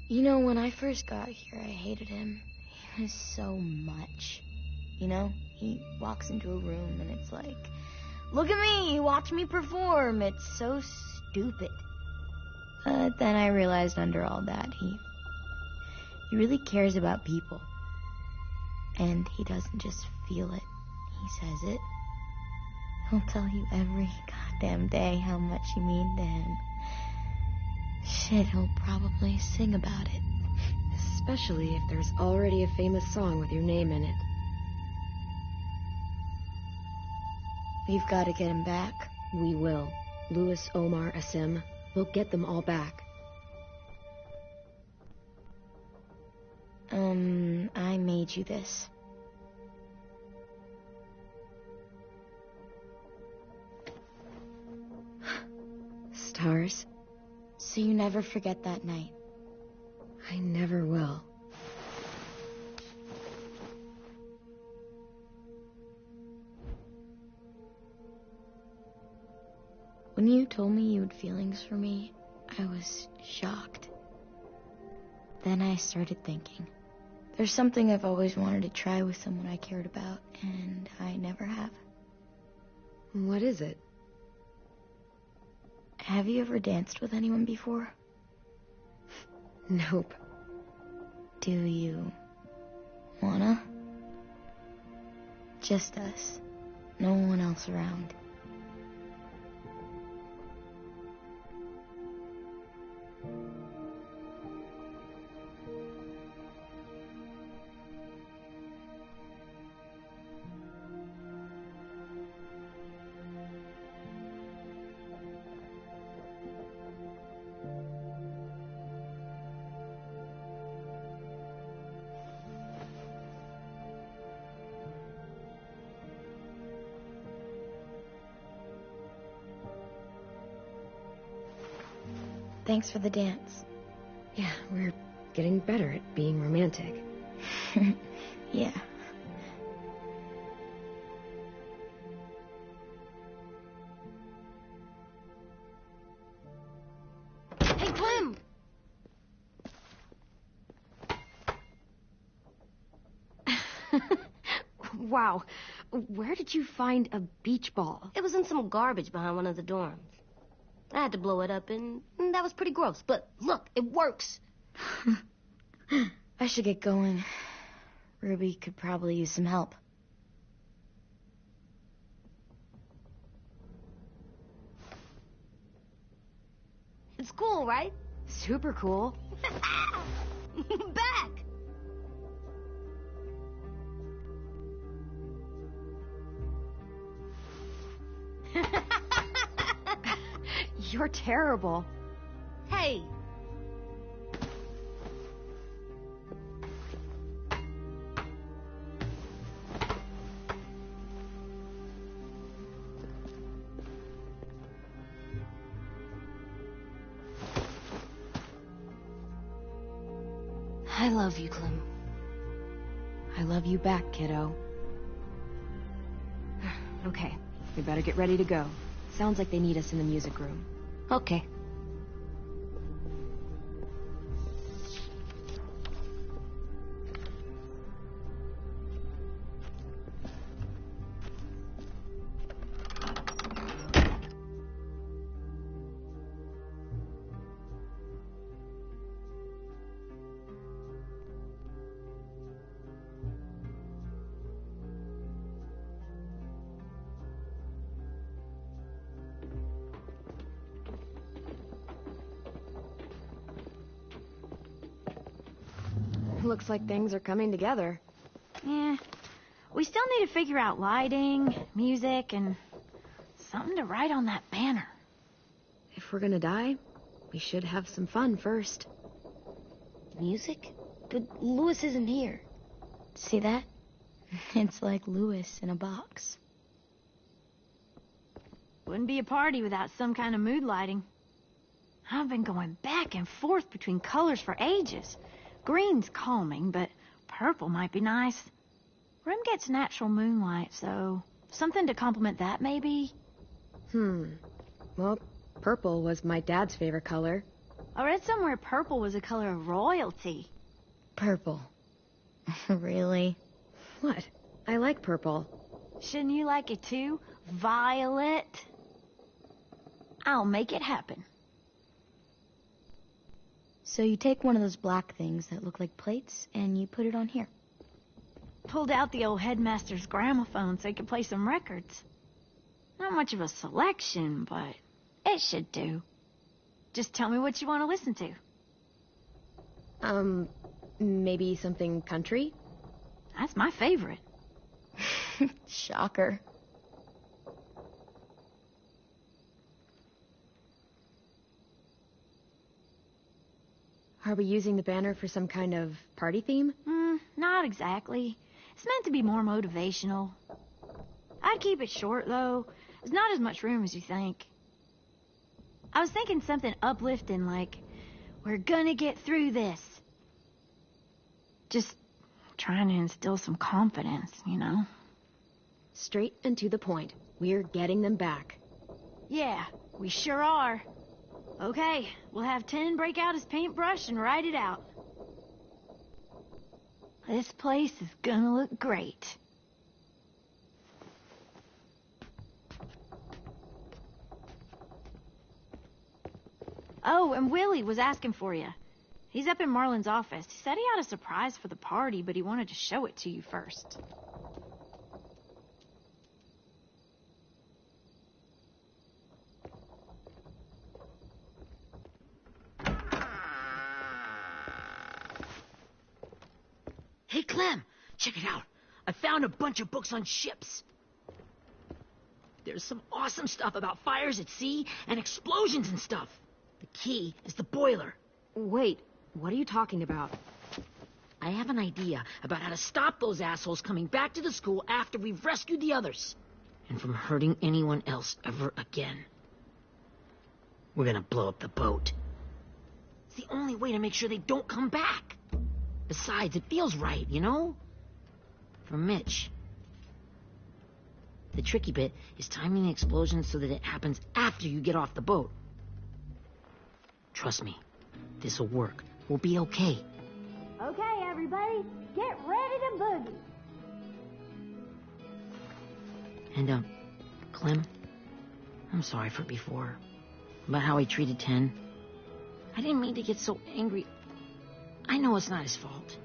You know, when I first got here, I hated him. He was so much. You know, he walks into a room and it's like, look at me, watch me perform. It's so stupid. But then I realized under all that, he really cares about people. And he doesn't just feel it, he says it. He'll tell you every goddamn day how much you mean to him. Shit, he'll probably sing about it. Especially if there's already a famous song with your name in it. We've got to get him back. We will. Louis, Omar, Asim. We'll get them all back. I made you this. Stars? So you never forget that night. I never will. When you told me you had feelings for me, I was shocked. Then I started thinking, There's something I've always wanted to try with someone I cared about, and I never have. What is it? Have you ever danced with anyone before? Nope. Do you wanna? Just us. No one else around. Thanks for the dance. Yeah, we're getting better at being romantic. Yeah. Hey, Clem! Wow. Where did you find a beach ball? It was in some garbage behind one of the dorms. I had to blow it up, and that was pretty gross. But look, it works. I should get going. Ruby could probably use some help. It's cool, right? Super cool. Back! You're terrible. Hey! I love you, Clem. I love you back, kiddo. Okay, we better get ready to go. Sounds like they need us in the music room. Okay. Looks like things are coming together. Yeah. We still need to figure out lighting, music, and something to write on that banner. If we're gonna die, we should have some fun first. Music? But Louis isn't here. See that? It's like Louis in a box. Wouldn't be a party without some kind of mood lighting. I've been going back and forth between colors for ages. Green's calming, but purple might be nice. Room gets natural moonlight, so something to complement that, maybe? Well, purple was my dad's favorite color. I read somewhere purple was a color of royalty. Purple. Really? What? I like purple. Shouldn't you like it too? Violet? I'll make it happen. So you take one of those black things that look like plates, and you put it on here. Pulled out the old headmaster's gramophone so he could play some records. Not much of a selection, but it should do. Just tell me what you want to listen to. Maybe something country? That's my favorite. Shocker. Are we using the banner for some kind of party theme? Not exactly. It's meant to be more motivational. I'd keep it short, though. There's not as much room as you think. I was thinking something uplifting like, we're gonna get through this. Just trying to instill some confidence, you know? Straight and to the point. We're getting them back. Yeah, we sure are. Okay, we'll have 10 break out his paintbrush and write it out. This place is gonna look great. Oh, and Willie was asking for you. He's up in Marlin's office. He said he had a surprise for the party, but he wanted to show it to you first. Hey, Clem, check it out. I found a bunch of books on ships. There's some awesome stuff about fires at sea and explosions and stuff. The key is the boiler. Wait, what are you talking about? I have an idea about how to stop those assholes coming back to the school after we've rescued the others. And from hurting anyone else ever again. We're gonna blow up the boat. It's the only way to make sure they don't come back. Besides, it feels right, you know? For Mitch. The tricky bit is timing the explosion so that it happens after you get off the boat. Trust me, this'll work. We'll be okay. Okay, everybody, get ready to boogie. And, Clem, I'm sorry for before. About how he treated Ten. I didn't mean to get so angry. I know it's not his fault.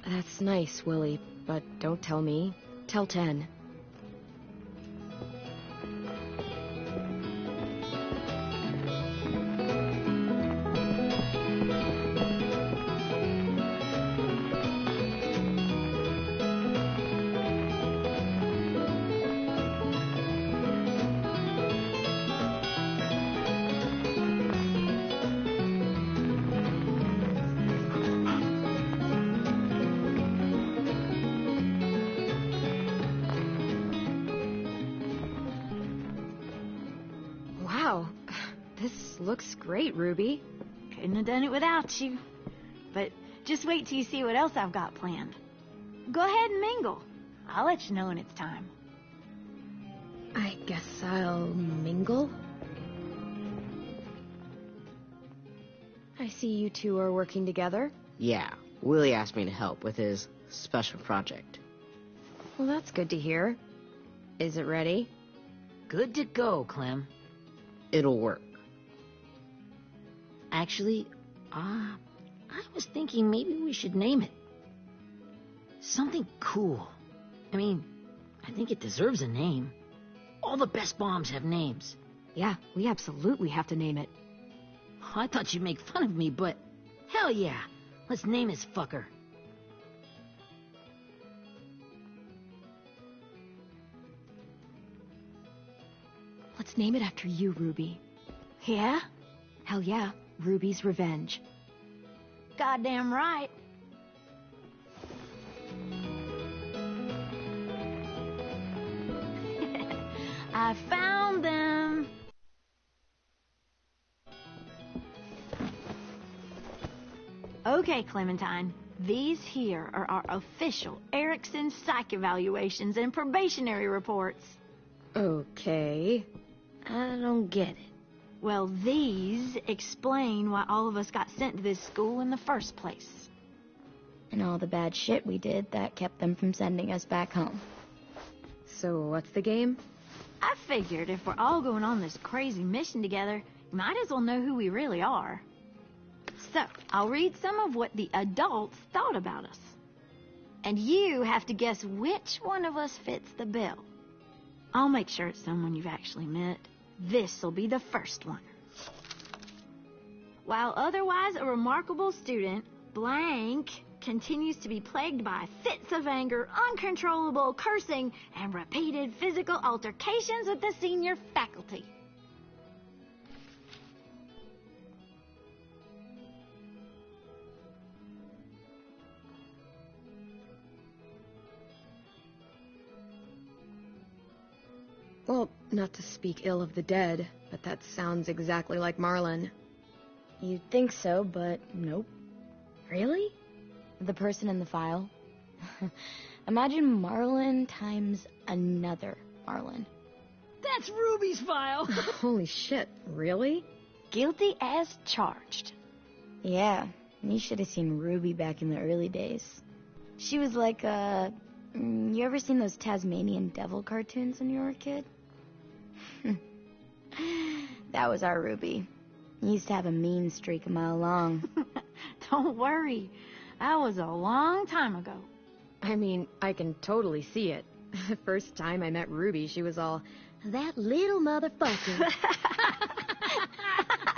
That's nice, Willie, but don't tell me. Tell Ten. Wow, this looks great, Ruby. Couldn't have done it without you. But just wait till you see what else I've got planned. Go ahead and mingle. I'll let you know when it's time. I guess I'll mingle. I see you two are working together. Yeah, Willie asked me to help with his special project. Well, that's good to hear. Is it ready? Good to go, Clem. It'll work. Actually, I was thinking maybe we should name it. Something cool. I mean, I think it deserves a name. All the best bombs have names. Yeah, we absolutely have to name it. I thought you'd make fun of me, but hell yeah. Let's name this fucker. Let's name it after you, Ruby. Yeah? Hell yeah, Ruby's Revenge. Goddamn right. I found them. Okay, Clementine. These here are our official Erickson psych evaluations and probationary reports. Okay. I don't get it. Well, these explain why all of us got sent to this school in the first place. And all the bad shit we did that kept them from sending us back home. So what's the game? I figured if we're all going on this crazy mission together, you might as well know who we really are. So, I'll read some of what the adults thought about us. And you have to guess which one of us fits the bill. I'll make sure it's someone you've actually met. This'll be the first one. While otherwise a remarkable student, blank continues to be plagued by fits of anger, uncontrollable cursing, and repeated physical altercations with the senior faculty. Well, not to speak ill of the dead, but that sounds exactly like Marlin. You'd think so, but nope. Really? The person in the file. Imagine Marlin times another Marlin. That's Ruby's file. Holy shit, really? Guilty as charged. Yeah, you should have seen Ruby back in the early days. She was like you ever seen those Tasmanian devil cartoons when you were a kid? That was our Ruby. He used to have a mean streak a mile long. Don't worry. That was a long time ago. I mean, I can totally see it. The first time I met Ruby, she was all, "That little motherfucker."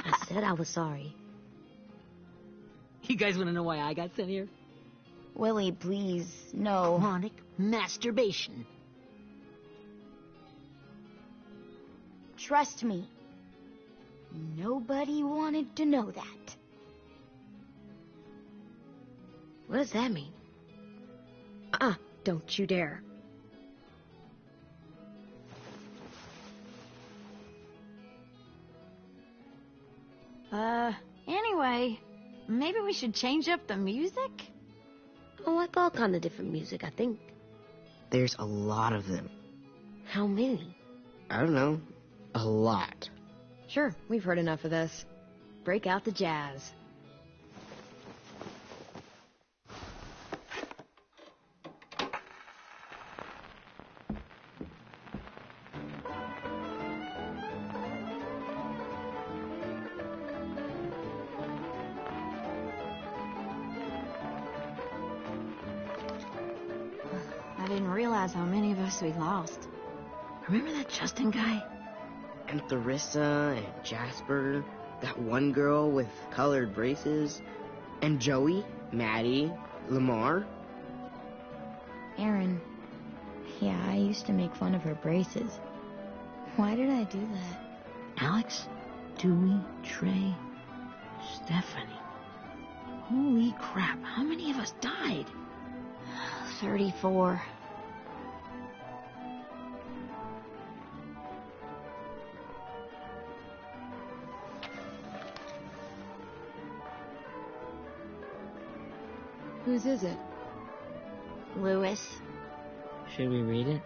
I said I was sorry. You guys want to know why I got sent here? Willie, please, no. Chronic masturbation. Trust me. Nobody wanted to know that. What does that mean? Don't you dare. Anyway, maybe we should change up the music? I like all kind of different music, I think. There's a lot of them. How many? I don't know. A lot. Sure, we've heard enough of this. Break out the jazz. I didn't realize how many of us we lost. Remember that Justin guy? And Theresa and Jasper, that one girl with colored braces, and Joey, Maddie, Lamar. Aaron. Yeah, I used to make fun of her braces. Why did I do that? Alex, Dewey, Trey, Stephanie. Holy crap, how many of us died? 34. Whose is it? Lewis. Should we read it?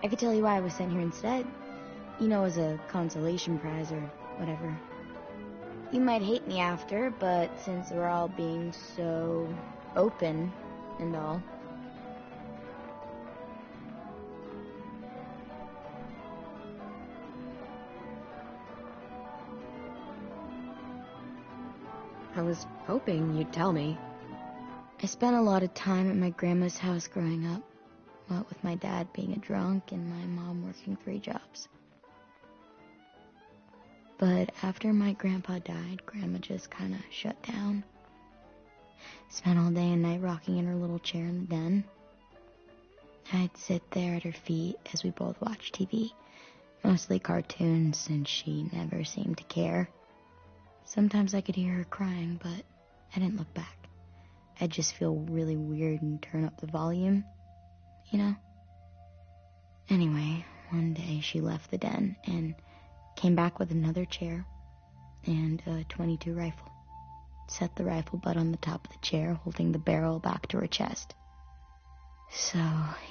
I could tell you why I was sent here instead. You know, as a consolation prize or whatever. You might hate me after, but since we're all being so open and all. I was hoping you'd tell me. I spent a lot of time at my grandma's house growing up. What with my dad being a drunk and my mom working 3 jobs. But after my grandpa died, Grandma just kind of shut down. Spent all day and night rocking in her little chair in the den. I'd sit there at her feet as we both watched TV. Mostly cartoons, and she never seemed to care. Sometimes I could hear her crying, but I didn't look back. I'd just feel really weird and turn up the volume, you know? Anyway, one day she left the den and came back with another chair and a .22 rifle. Set the rifle butt on the top of the chair, holding the barrel back to her chest. So,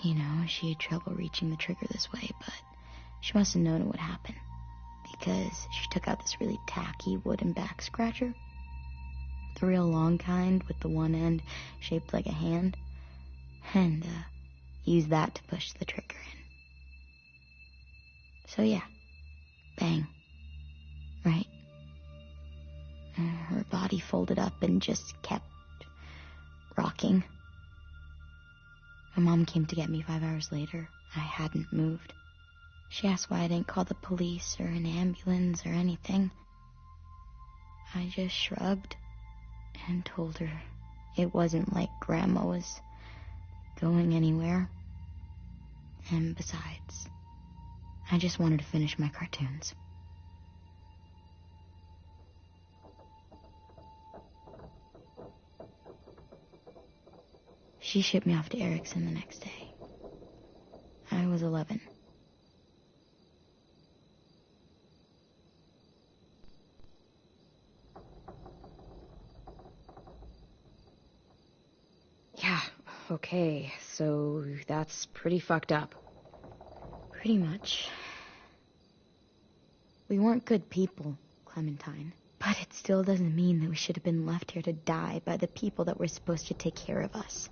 you know, she had trouble reaching the trigger this way, but she must have known it would happen, because she took out this really tacky wooden back scratcher. The real long kind with the one end shaped like a hand, and used that to push the trigger in. So yeah, bang, right? Her body folded up and just kept rocking. My mom came to get me 5 hours later. I hadn't moved. She asked why I didn't call the police or an ambulance or anything. I just shrugged and told her it wasn't like Grandma was going anywhere. And besides, I just wanted to finish my cartoons. She shipped me off to Erickson the next day. I was 11. Yeah, okay, so that's pretty fucked up. Pretty much. We weren't good people, Clementine. But it still doesn't mean that we should have been left here to die by the people that were supposed to take care of us.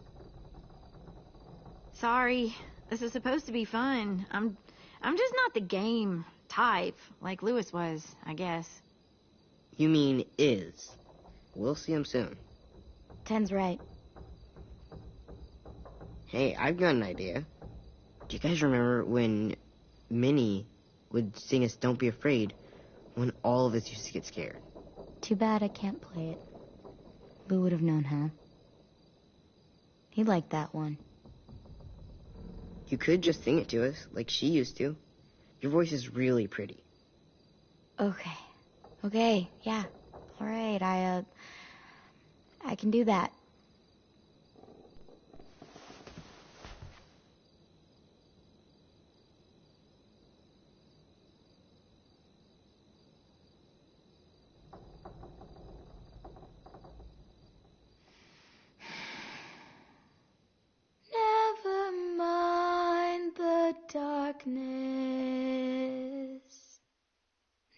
Sorry. This is supposed to be fun. I'm just not the game type like Louis was, I guess. You mean is. We'll see him soon. 10's right. Hey, I've got an idea. Do you guys remember when Minnie would sing us Don't Be Afraid when all of us used to get scared? Too bad I can't play it. Lou would have known how. He liked that one. You could just sing it to us, like she used to. Your voice is really pretty. Okay, yeah. All right, I can do that. Never mind the darkness.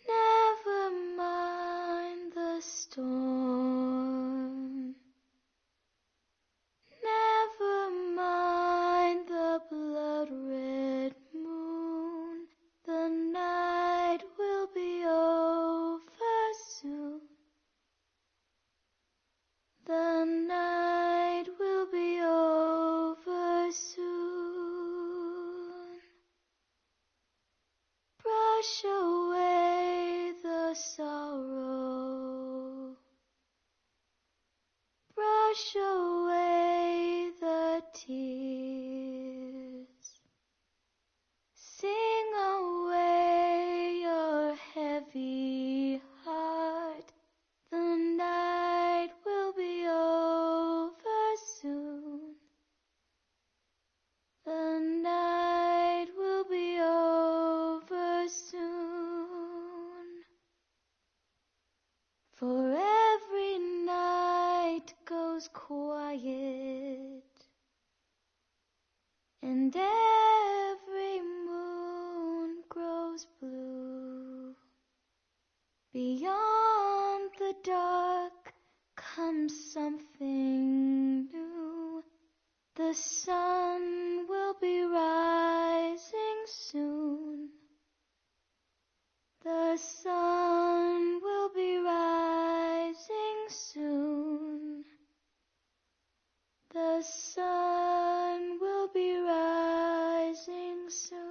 Never mind the storm. Never mind the blood-red moon. The night will be over soon. The night will be over soon. Brush away the sorrow. Brush away the tears. Sing away your heavy heart. The night will be over soon. The night will be over soon. For every night goes quiet, and every moon grows blue. Beyond the dark comes something new. The sun will be rising soon. The sun will be rising soon. The sun will be rising soon.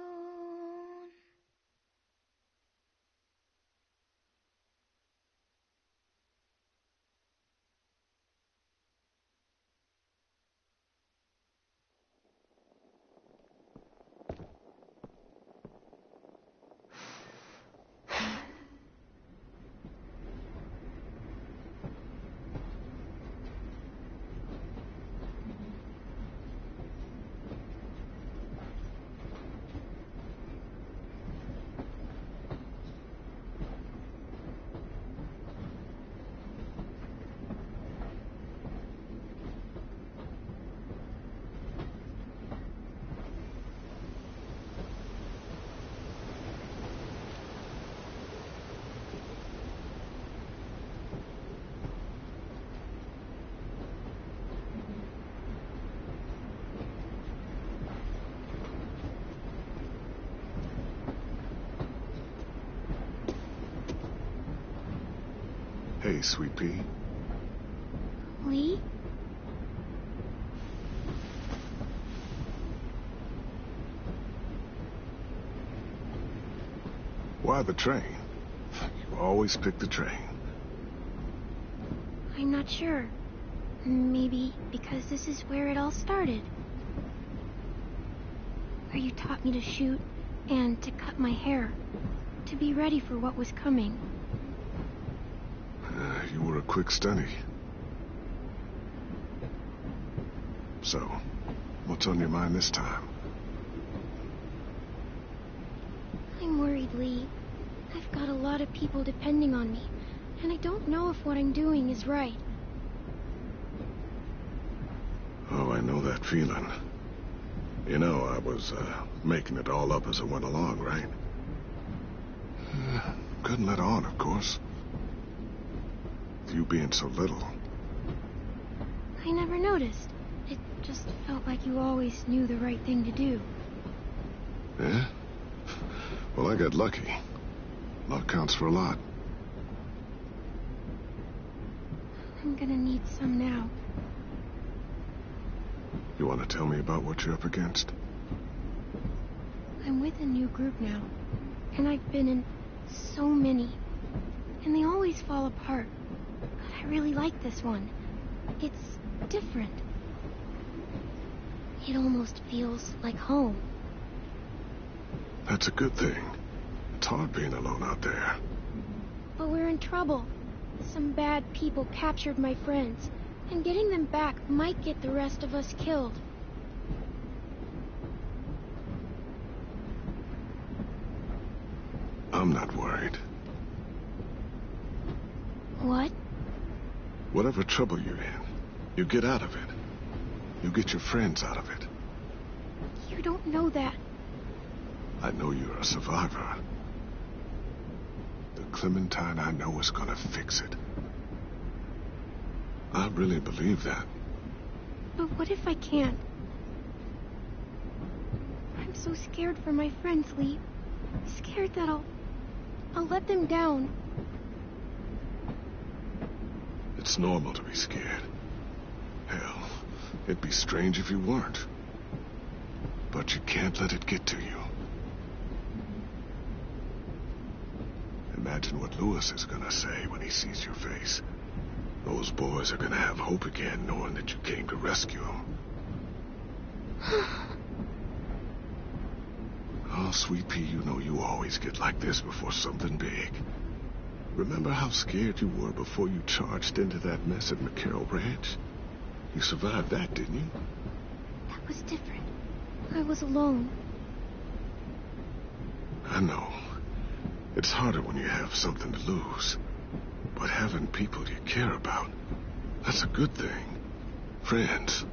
Hey, Sweet Pea. Lee? Why the train? You always pick the train. I'm not sure. Maybe because this is where it all started. Where you taught me to shoot and to cut my hair. To be ready for what was coming. You were a quick study. So, what's on your mind this time? I'm worried, Lee. I've got a lot of people depending on me, and I don't know if what I'm doing is right. Oh, I know that feeling. You know, I was making it all up as I went along, right? Couldn't let on, of course. You being so little. I never noticed. It just felt like you always knew the right thing to do. Yeah? Well, I got lucky. Luck counts for a lot. I'm gonna need some now. You want to tell me about what you're up against? I'm with a new group now, and I've been in so many, and they always fall apart. But I really like this one. It's different. It almost feels like home. That's a good thing. It's hard being alone out there. But we're in trouble. Some bad people captured my friends, and getting them back might get the rest of us killed. I'm not worried. What? Whatever trouble you're in, you get out of it. You get your friends out of it. You don't know that. I know you're a survivor. The Clementine I know is gonna fix it. I really believe that. But what if I can't? I'm so scared for my friends, Lee. Scared that I'll let them down. It's normal to be scared. Hell, it'd be strange if you weren't. But you can't let it get to you. Imagine what Lewis is gonna say when he sees your face. Those boys are gonna have hope again, knowing that you came to rescue them. Oh, Sweet Pea, you know you always get like this before something big. Remember how scared you were before you charged into that mess at McCarroll Ranch? You survived that, didn't you? That was different. I was alone. I know. It's harder when you have something to lose. But having people you care about, that's a good thing. Friends.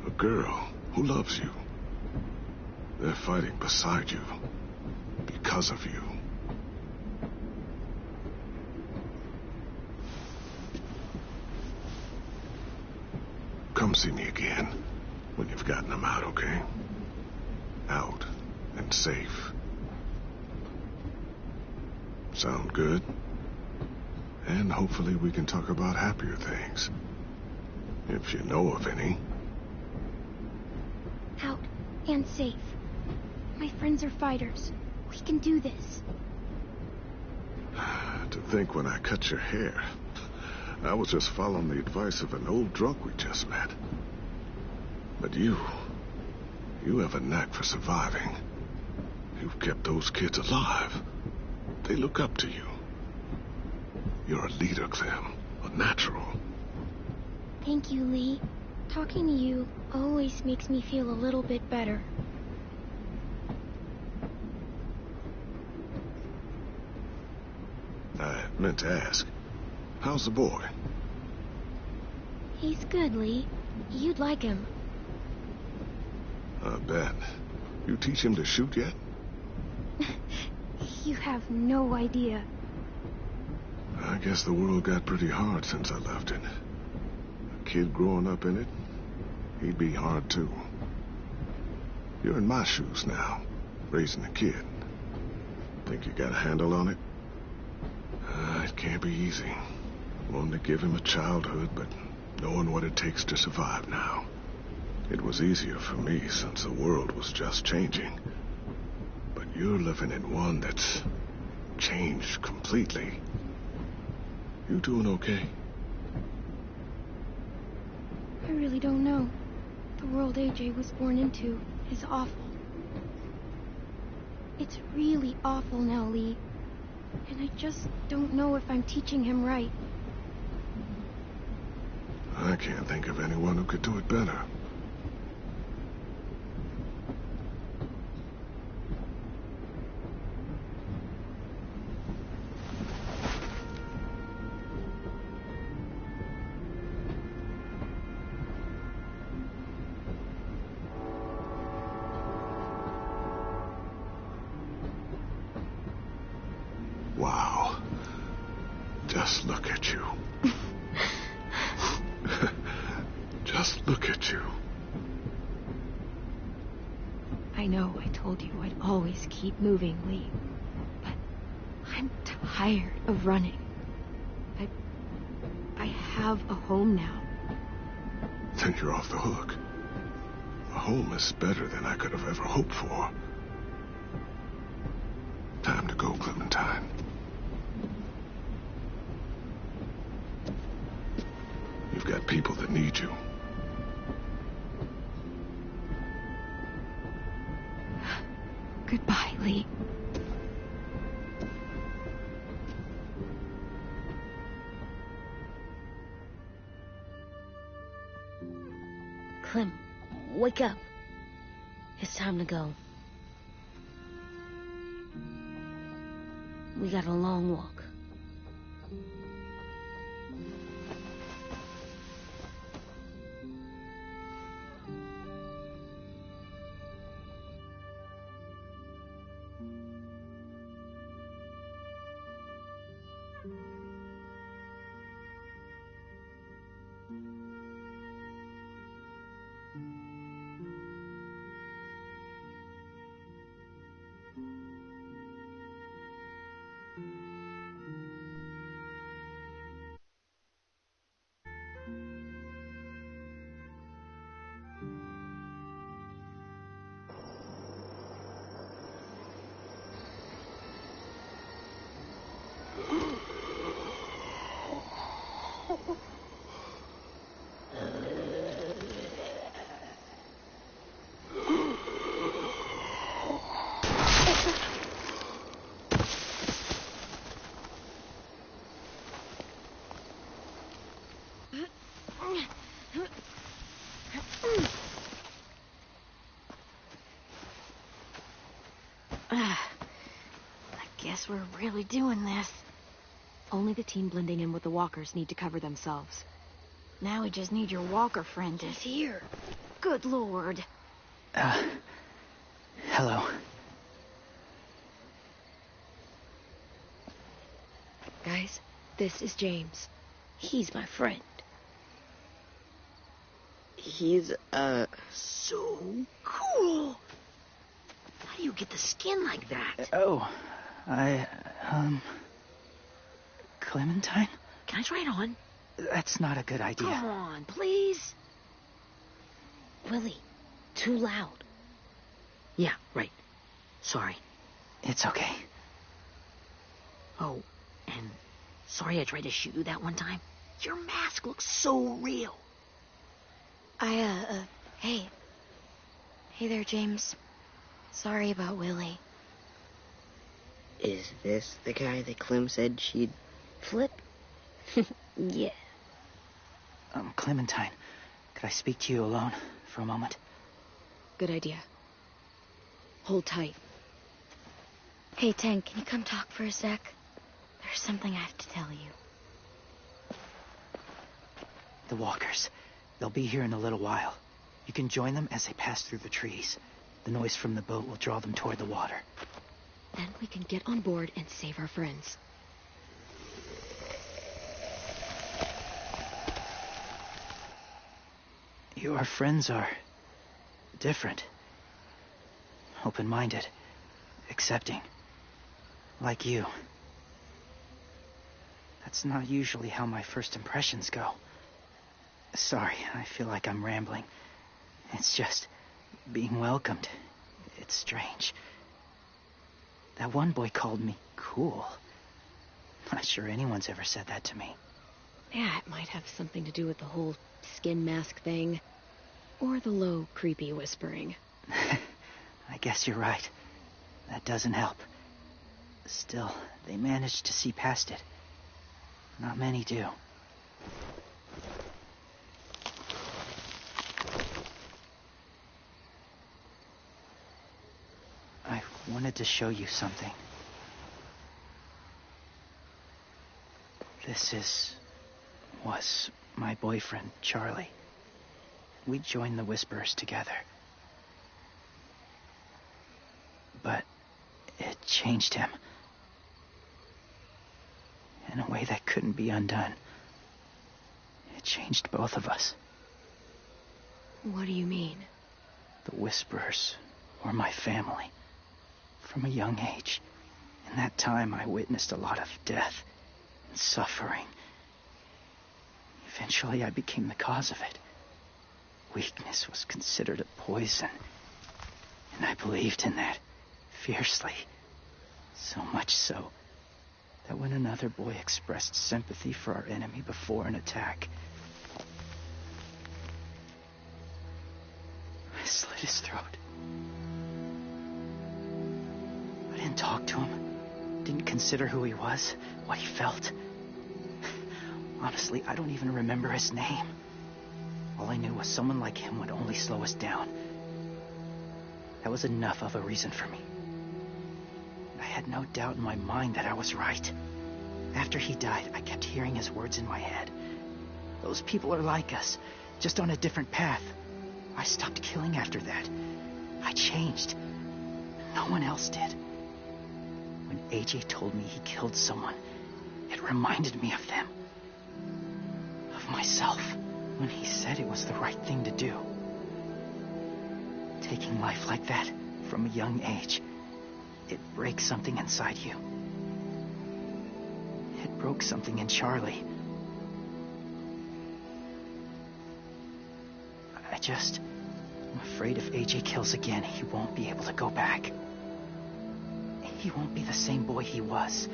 A girl who loves you. They're fighting beside you. Because of you. Come see me again when you've gotten them out, okay? Out and safe. Sound good? And hopefully we can talk about happier things. If you know of any. Out and safe. My friends are fighters. We can do this. To think when I cut your hair, I was just following the advice of an old drunk we just met. But you have a knack for surviving. You've kept those kids alive. They look up to you. You're a leader, Clem. A natural. Thank you, Lee. Talking to you always makes me feel a little bit better. I meant to ask, how's the boy? He's good, Lee. You'd like him. I bet. You teach him to shoot yet? You have no idea. I guess the world got pretty hard since I left it. A kid growing up in it, he'd be hard too. You're in my shoes now, raising a kid. Think you got a handle on it? It can't be easy. Wanting to give him a childhood, but knowing what it takes to survive now. It was easier for me since the world was just changing. But you're living in one that's changed completely. You doing okay? I really don't know. The world AJ was born into is awful. It's really awful now, Lee. And I just don't know if I'm teaching him right. I can't think of anyone who could do it better. Wow. Just look at you. Just look at you. I know I told you I'd always keep moving, Lee. But I'm tired of running. I have a home now. Then you're off the hook. A home is better than I could have ever hoped for. Time to go, Clementine. You've got people that need you. Goodbye, Lee. Clem, wake up. It's time to go. We got a long walk. I guess we're really doing this. Only the team blending in with the walkers need to cover themselves. Now we just need your walker friend to... He's here. Good lord. Hello. Guys, this is James. He's my friend. He's, so cool. How do you get the skin like that? Clementine? Can I try it on? That's not a good idea. Come on, please. Willie, too loud. Yeah, right. Sorry. It's okay. Oh, and sorry I tried to shoot you that one time. Your mask looks so real. Hey. Hey there, James. Sorry about Willie. Is this the guy that Clem said she'd... Flip? Yeah. Clementine, could I speak to you alone for a moment? Good idea. Hold tight. Hey, Tank, can you come talk for a sec? There's something I have to tell you. The walkers. They'll be here in a little while. You can join them as they pass through the trees. The noise from the boat will draw them toward the water. Then we can get on board and save our friends. Your friends are different. Open-minded. Accepting. Like you. That's not usually how my first impressions go. Sorry, I feel like I'm rambling. It's just being welcomed. It's strange. That one boy called me cool. Not sure anyone's ever said that to me. Yeah, it might have something to do with the whole skin mask thing. Or the low, creepy whispering. I guess you're right. That doesn't help. Still, they managed to see past it. Not many do. I wanted to show you something. This was my boyfriend, Charlie. We joined the Whisperers together. But it changed him. In a way that couldn't be undone. It changed both of us. What do you mean? The Whisperers were my family. From a young age. In that time, I witnessed a lot of death and suffering. Eventually, I became the cause of it. Weakness was considered a poison. And I believed in that fiercely. So much so that when another boy expressed sympathy for our enemy before an attack, I slit his throat. I didn't talk to him. Didn't consider who he was, what he felt. Honestly, I don't even remember his name. All I knew was someone like him would only slow us down. That was enough of a reason for me. I had no doubt in my mind that I was right. After he died, I kept hearing his words in my head. Those people are like us, just on a different path. I stopped killing after that. I changed. No one else did. When AJ told me he killed someone, it reminded me of them. Of myself. When he said it was the right thing to do. Taking life like that, from a young age, it breaks something inside you. It broke something in Charlie. I'm afraid if AJ kills again, he won't be able to go back. He won't be the same boy he was.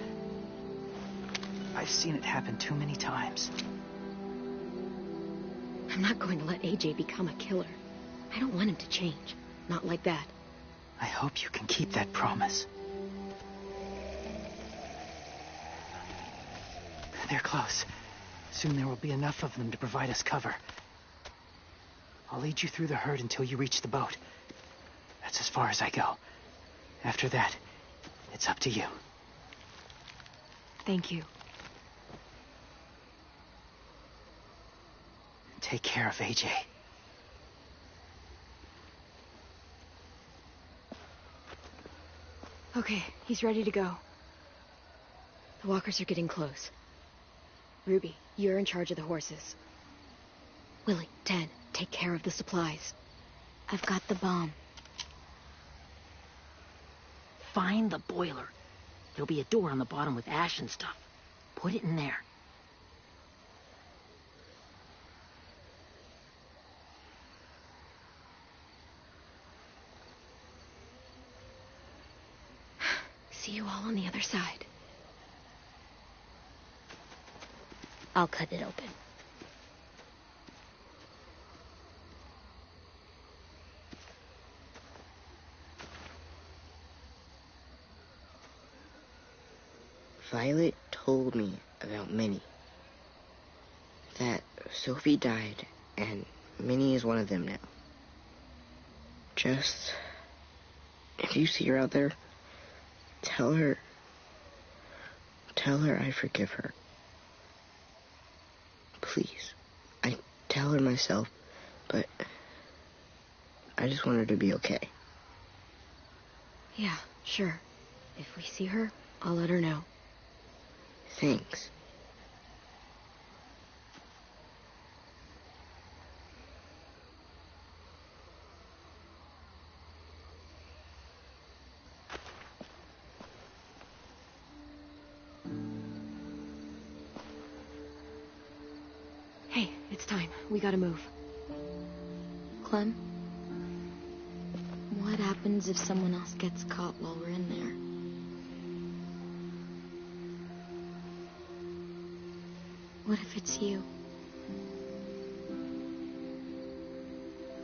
I've seen it happen too many times. I'm not going to let AJ become a killer. I don't want him to change. Not like that. I hope you can keep that promise. They're close. Soon there will be enough of them to provide us cover. I'll lead you through the herd until you reach the boat. That's as far as I go. After that, it's up to you. Thank you. Take care of AJ. Okay, he's ready to go. The walkers are getting close. Ruby, you're in charge of the horses. Willie, Ted, take care of the supplies. I've got the bomb. Find the boiler. There'll be a door on the bottom with ash and stuff. Put it in there. See you all on the other side. I'll cut it open. Violet told me about Minnie. That Sophie died, and Minnie is one of them now. Just, if you see her out there, tell her I forgive her. Please. I tell her myself, but I just want her to be okay. Yeah, sure. If we see her, I'll let her know. Thanks. Hey, it's time. We gotta move. Clem? What happens if someone else gets caught while we're in there? What if it's you?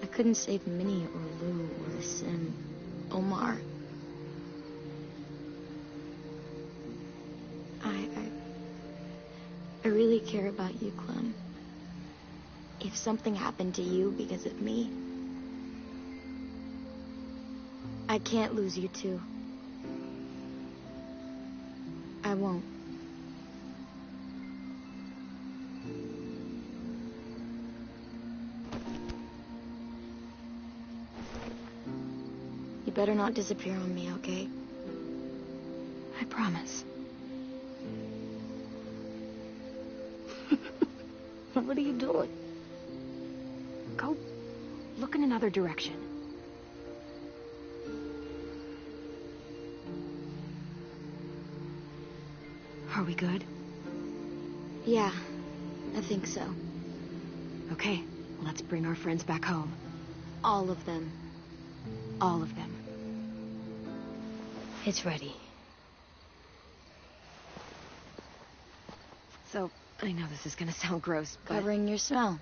I couldn't save Minnie or Lou or Sim, Omar. I really care about you, Clem. If something happened to you because of me, I can't lose you too. I won't. You better not disappear on me, okay? I promise. What are you doing? Go Look in another direction. Are we good? Yeah, I think so. Okay, let's bring our friends back home. All of them. All of them. It's ready. So, I know this is gonna sound gross, but... Covering your smell.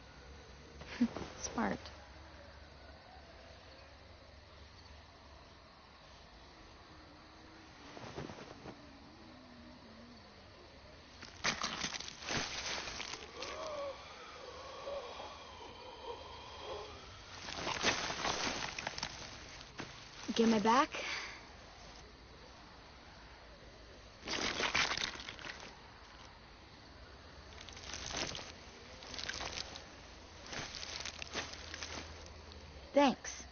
Smart. Get my back? Thanks.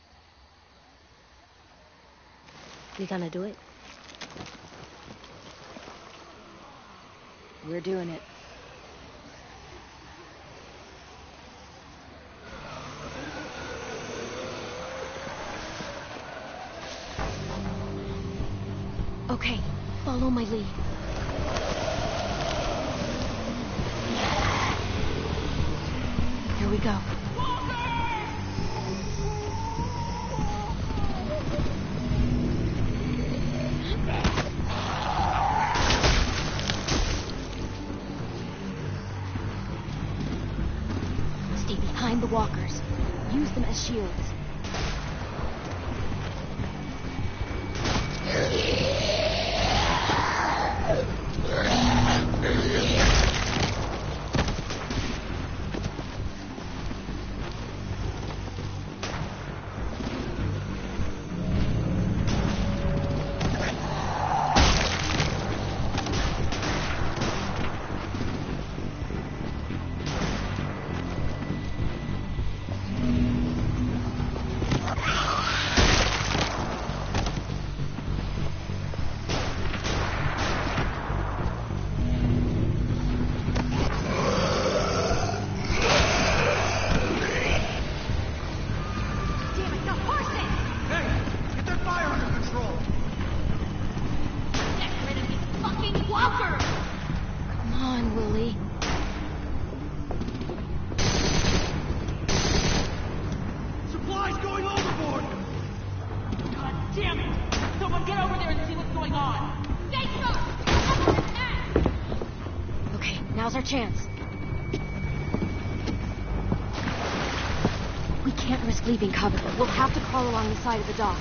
We gonna do it? We're doing it. Okay, follow my lead. Here we go. Stay behind the walkers. Use them as shields. Now's our chance. We can't risk leaving cover. We'll have to crawl along the side of the dock.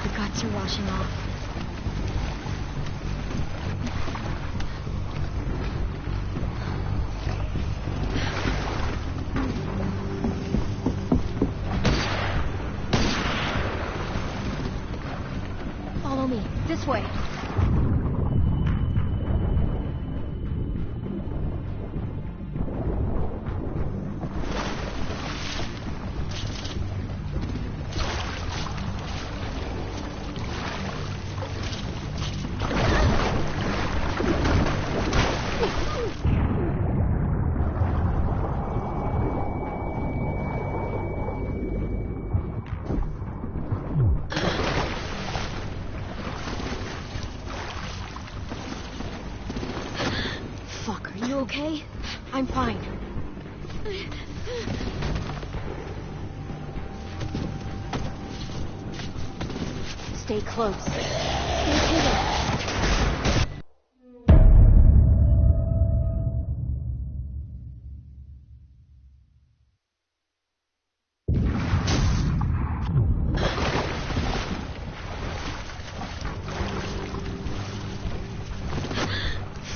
The guts are washing off. Follow me. This way. Fuck, are you okay? I'm fine. Stay close. Stay hidden.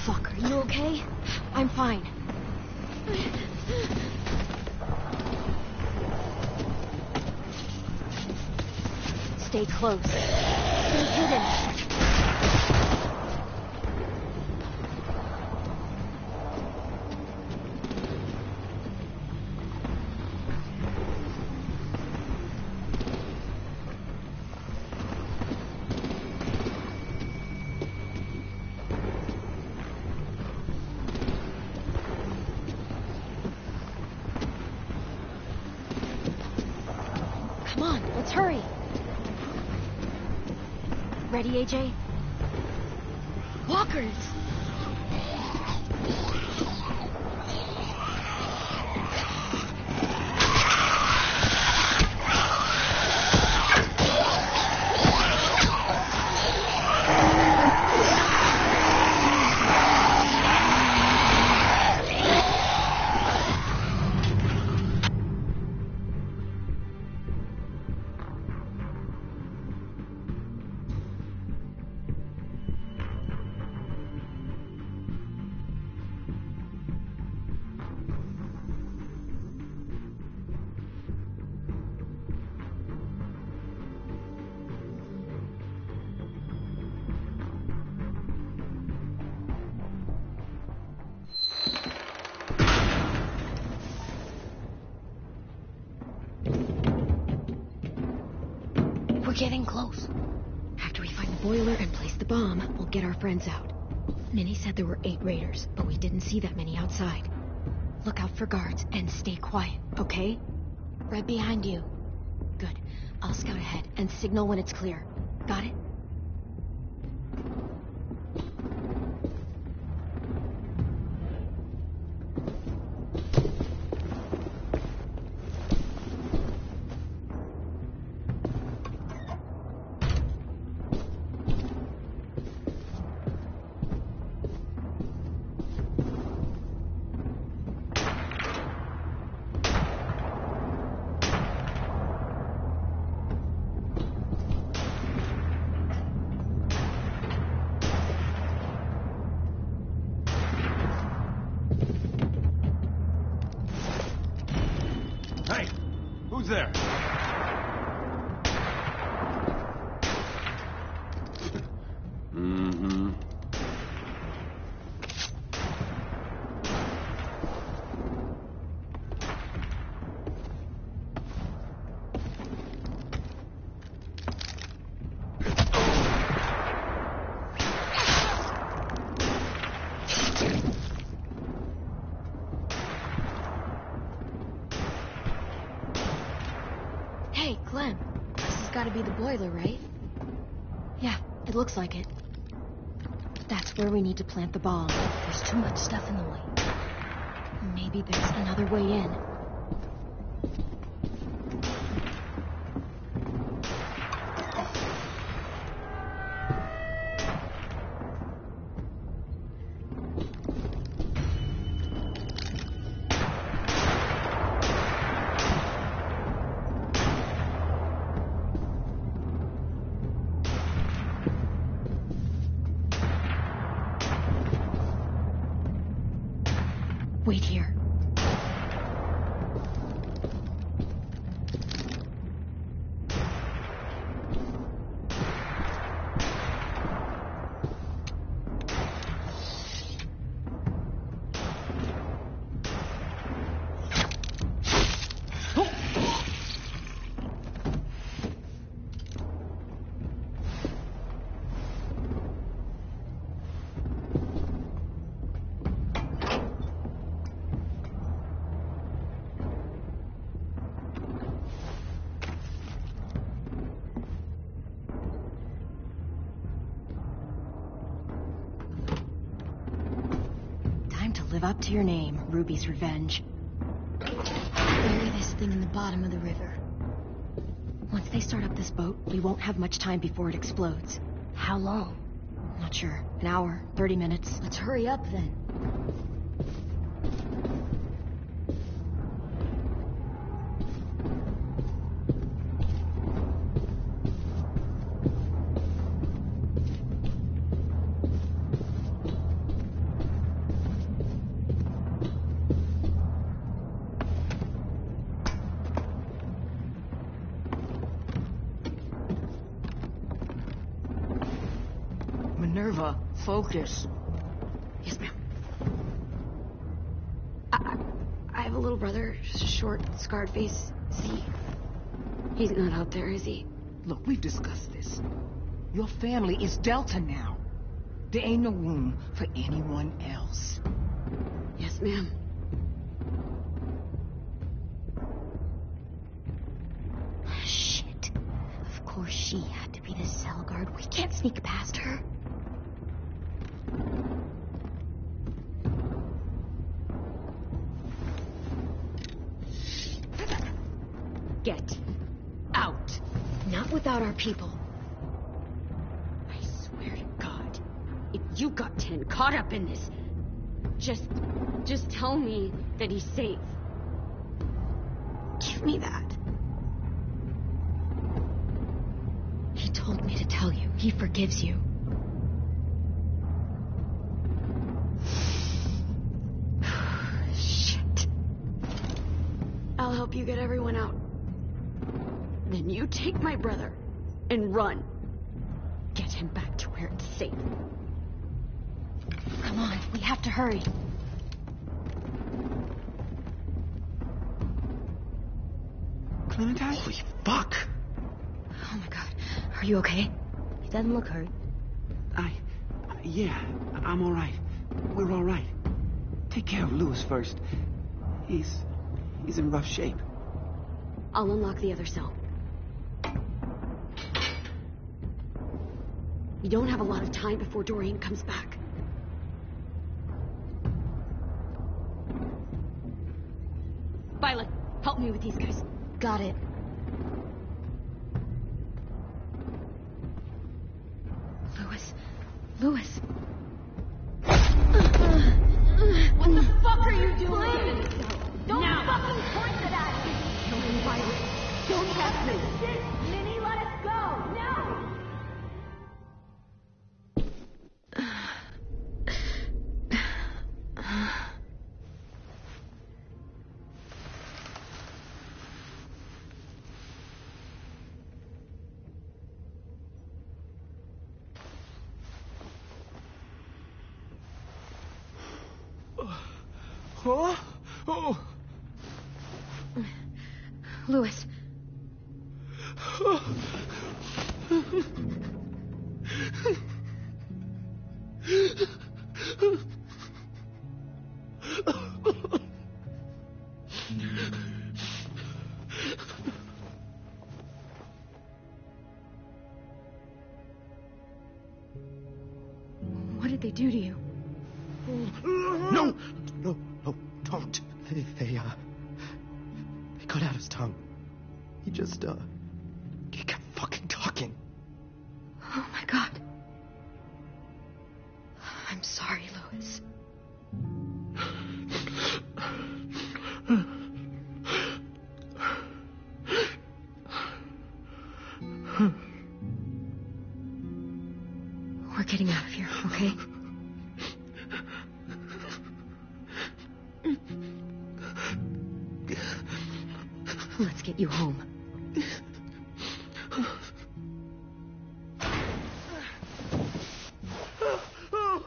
Fuck, are you okay? I'm fine. Stay close. Stay hidden. Let's hurry. Ready, AJ? Walkers! We're getting close. After we find the boiler and place the bomb, we'll get our friends out. Minnie said there were 8 raiders, but we didn't see that many outside. Look out for guards and stay quiet, okay? Right behind you. Good. I'll scout ahead and signal when it's clear. Got it? Hey, who's there? Mm-hmm. Hey, Clem. This has got to be the boiler, right? Yeah, it looks like it. That's where we need to plant the bomb. There's too much stuff in the way. Maybe there's another way in. Wait here. Live up to your name, Ruby's Revenge. Bury this thing in the bottom of the river. Once they start up this boat, we won't have much time before it explodes. How long? Not sure. An hour, 30 minutes. Let's hurry up then. Minerva, focus. Yes, ma'am. I have a little brother, short, scarred face. He's not out there, is he? Look, we've discussed this. Your family is Delta now. There ain't no room for anyone else. Yes, ma'am. Shit. sneak past her? Get out. Not without our people. I swear to God, if you got 10 caught up in this, just tell me that he's safe. Give me that. He told me to tell you. He forgives you. Shit. I'll help you get everyone out. Then you take my brother and run. Get him back to where it's safe. Come on, we have to hurry. Clementine? Holy fuck! Oh my god. Are you okay? He doesn't look hurt. Yeah, I'm all right. We're all right. Take care of Lewis first. He's in rough shape. I'll unlock the other cell. We don't have a lot of time before Dorian comes back. Violet, help me with these guys. Got it. Lewis. What the fuck are you doing? Don't fucking point it at me! No, Violet. Don't test me. Minnie, let us go. Oh! Oh! Lewis. What did they do to you? No, don't. They cut out his tongue. He kept fucking talking. Oh my god. I'm sorry, Lewis. We're getting out of here, okay? Let's get you home.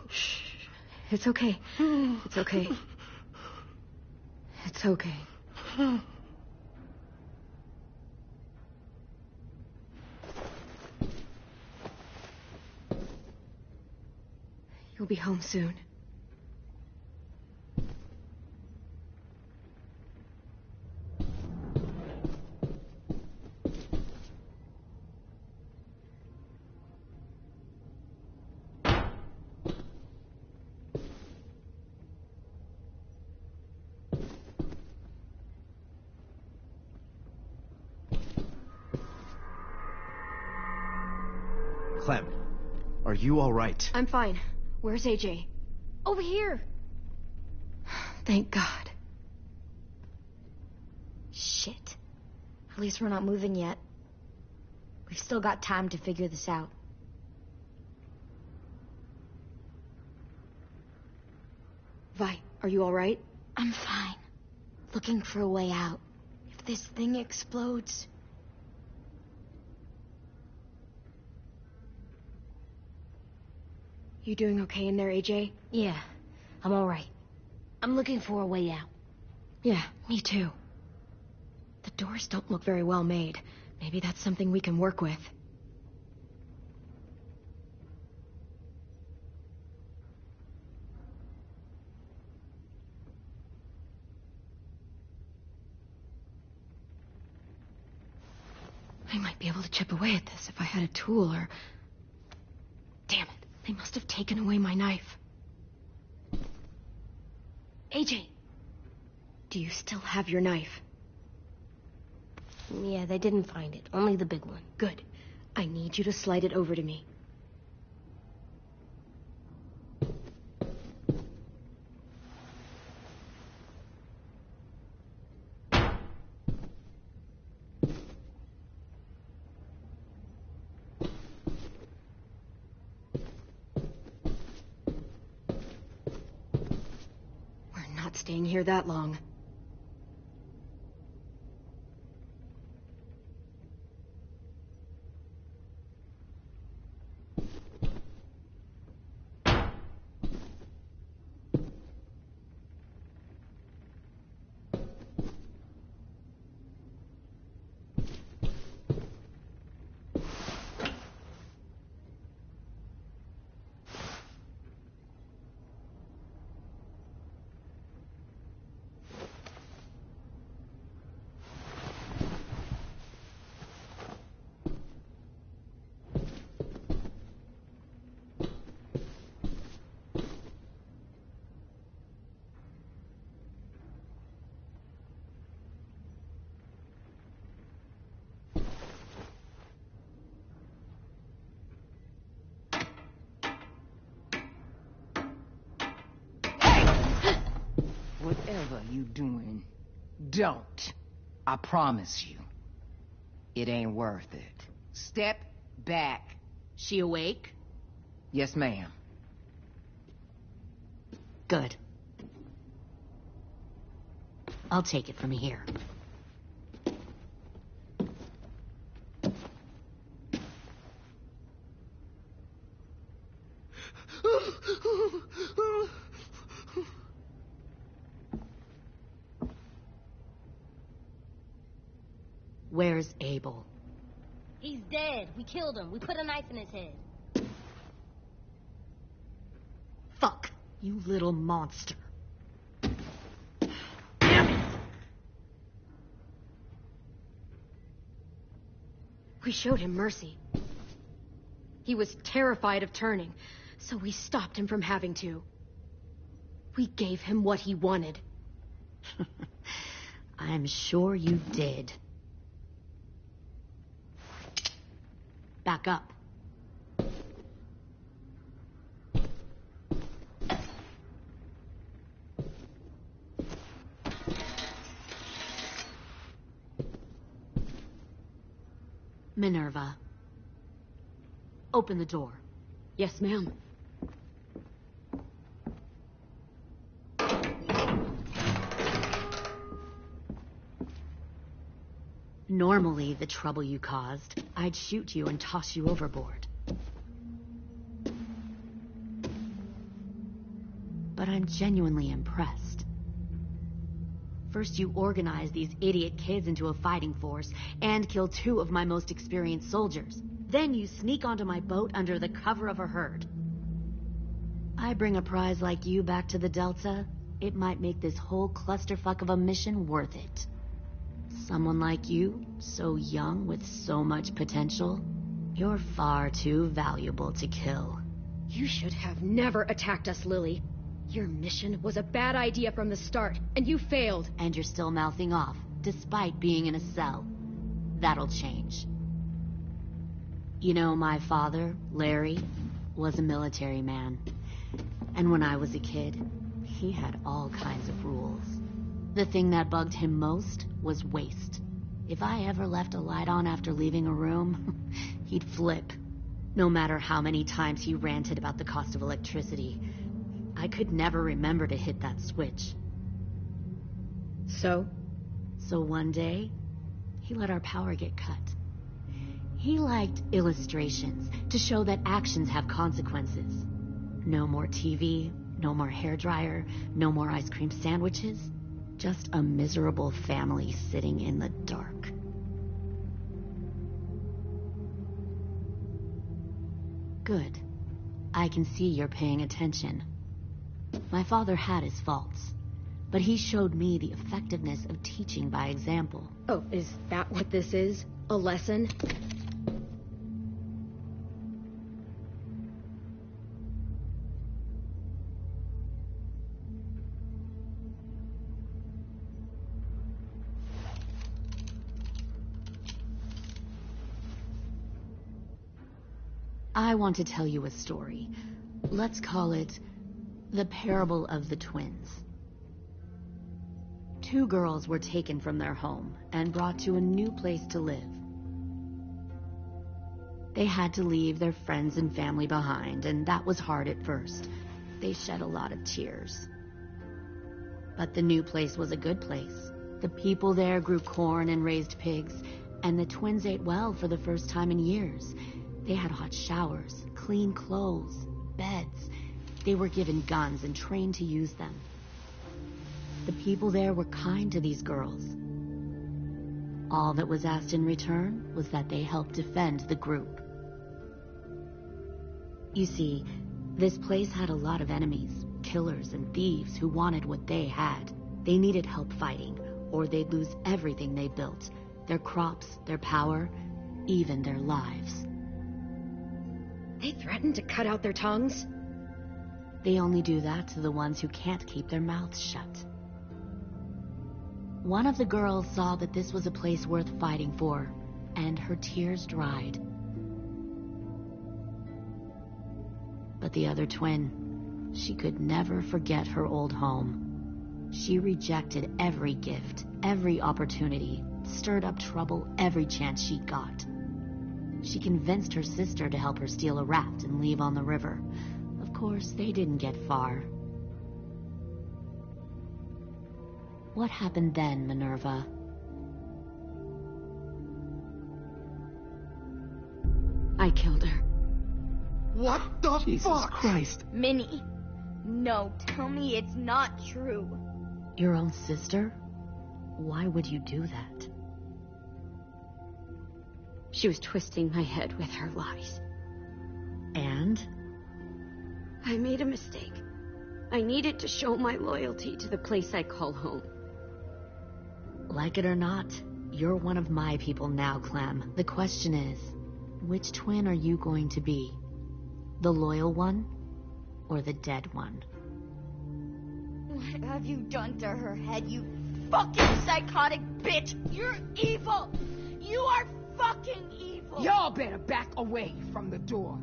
Shh. It's okay. It's okay. It's okay. You'll be home soon. Clem, are you all right? I'm fine. Where's AJ? Over here. Thank God. Shit. At least we're not moving yet. We've still got time to figure this out. Vi, are you all right? I'm fine. Looking for a way out. If this thing explodes... You doing okay in there, AJ? Yeah, I'm all right. I'm looking for a way out. Yeah, me too. The doors don't look very well made. Maybe that's something we can work with. I might be able to chip away at this if I had a tool or... They must have taken away my knife. AJ, do you still have your knife? Yeah, they didn't find it. Only the big one. Good. I need you to slide it over to me. We're not staying here that long. Whatever you doing, don't. I promise you. It ain't worth it. Step back. She awake? Yes, ma'am. Good. I'll take it from here. Where's Abel? He's dead. We killed him. We put a knife in his head. Fuck, you little monster. We showed him mercy. He was terrified of turning, so we stopped him from having to. We gave him what he wanted. I'm sure you did. Back up. Minerva. Open the door. Yes, ma'am. Normally, the trouble you caused, I'd shoot you and toss you overboard. But I'm genuinely impressed. First, you organize these idiot kids into a fighting force and kill 2 of my most experienced soldiers. Then you sneak onto my boat under the cover of a herd. I bring a prize like you back to the Delta, it might make this whole clusterfuck of a mission worth it. Someone like you, so young with so much potential, you're far too valuable to kill. You should have never attacked us, Lily. Your mission was a bad idea from the start, and you failed. And you're still mouthing off, despite being in a cell. That'll change. You know, my father, Larry, was a military man. And when I was a kid, he had all kinds of rules. The thing that bugged him most was waste. If I ever left a light on after leaving a room, he'd flip. No matter how many times he ranted about the cost of electricity, I could never remember to hit that switch. So one day, he let our power get cut. He liked illustrations to show that actions have consequences. No more TV, no more hairdryer, no more ice cream sandwiches. Just a miserable family sitting in the dark. Good. I can see you're paying attention. My father had his faults, but he showed me the effectiveness of teaching by example. Oh, is that what this is? A lesson? I want to tell you a story. Let's call it The Parable of the Twins. 2 girls were taken from their home and brought to a new place to live. They had to leave their friends and family behind, and that was hard at first. They shed a lot of tears. But the new place was a good place. The people there grew corn and raised pigs, and the twins ate well for the first time in years. They had hot showers, clean clothes, beds. They were given guns and trained to use them. The people there were kind to these girls. All that was asked in return was that they help defend the group. You see, this place had a lot of enemies, killers and thieves who wanted what they had. They needed help fighting, or they'd lose everything they built, their crops, their power, even their lives. They threatened to cut out their tongues? They only do that to the ones who can't keep their mouths shut. One of the girls saw that this was a place worth fighting for, and her tears dried. But the other twin, she could never forget her old home. She rejected every gift, every opportunity, stirred up trouble every chance she got. She convinced her sister to help her steal a raft and leave on the river. Of course, they didn't get far. What happened then, Minerva? I killed her. What the Jesus fuck? Christ. Minnie, no, tell me it's not true. Your own sister? Why would you do that? She was twisting my head with her lies. And? I made a mistake. I needed to show my loyalty to the place I call home. Like it or not, you're one of my people now, Clem. The question is, which twin are you going to be? The loyal one, or the dead one? What have you done to her head, you fucking psychotic bitch? You're evil! You are fucking evil! Y'all better back away from the door.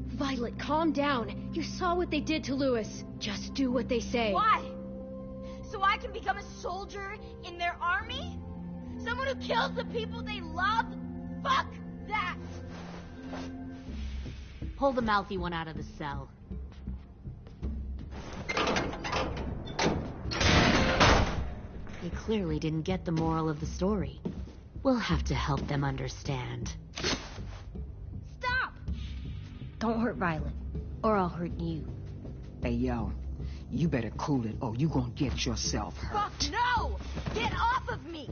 Violet, calm down. You saw what they did to Louis. Just do what they say. Why? So I can become a soldier in their army? Someone who kills the people they love? Fuck that! Pull the mouthy one out of the cell. They clearly didn't get the moral of the story. We'll have to help them understand. Stop! Don't hurt Violet, or I'll hurt you. Hey, yo, you better cool it or you gonna get yourself hurt. Fuck no! Get off of me!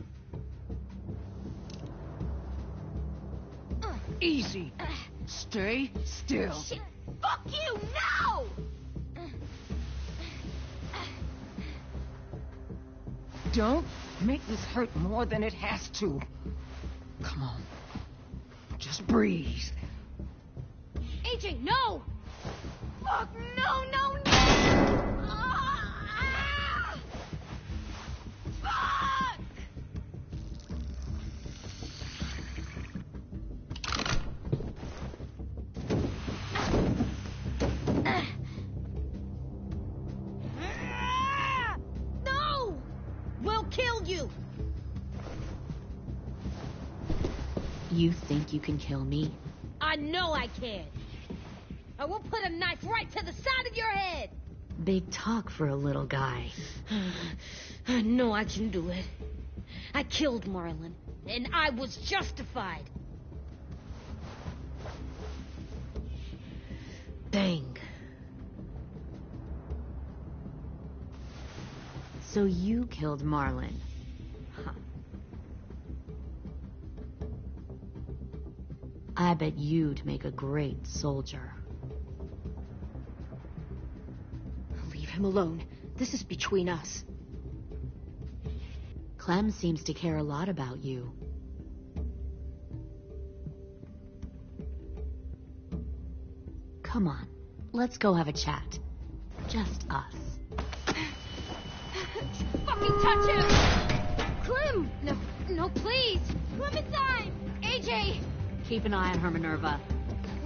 Easy. Stay still. Shit! Fuck you! No! Don't make this hurt more than it has to. Come on. Just breathe. AJ, no! Fuck no, no, no! Fuck! No! We'll kill you! You think you can kill me? I know I can. I will put a knife right to the side of your head. Big talk for a little guy. I know I can do it. I killed Marlon, and I was justified. Dang. So you killed Marlon. Huh. I bet you'd make a great soldier. Leave him alone. This is between us. Clem seems to care a lot about you. Come on, let's go have a chat. Just us. Fucking touch him! Clem! No, please! Clementine! AJ! Keep an eye on her, Minerva.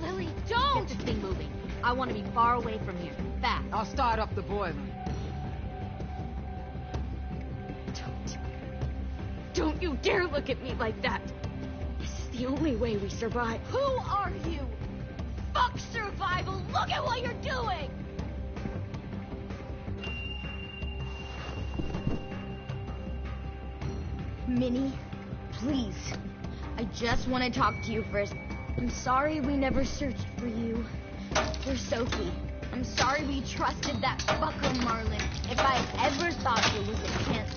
Lily, don't! Get this thing moving. I want to be far away from here. Fast. I'll start up the boiler. Don't you dare look at me like that. This is the only way we survive. Who are you? Fuck survival! Look at what you're doing! Minnie, please. I just want to talk to you first. I'm sorry we never searched for you. For Sophie. I'm sorry we trusted that fucker Marlon. If I ever thought there was a chance...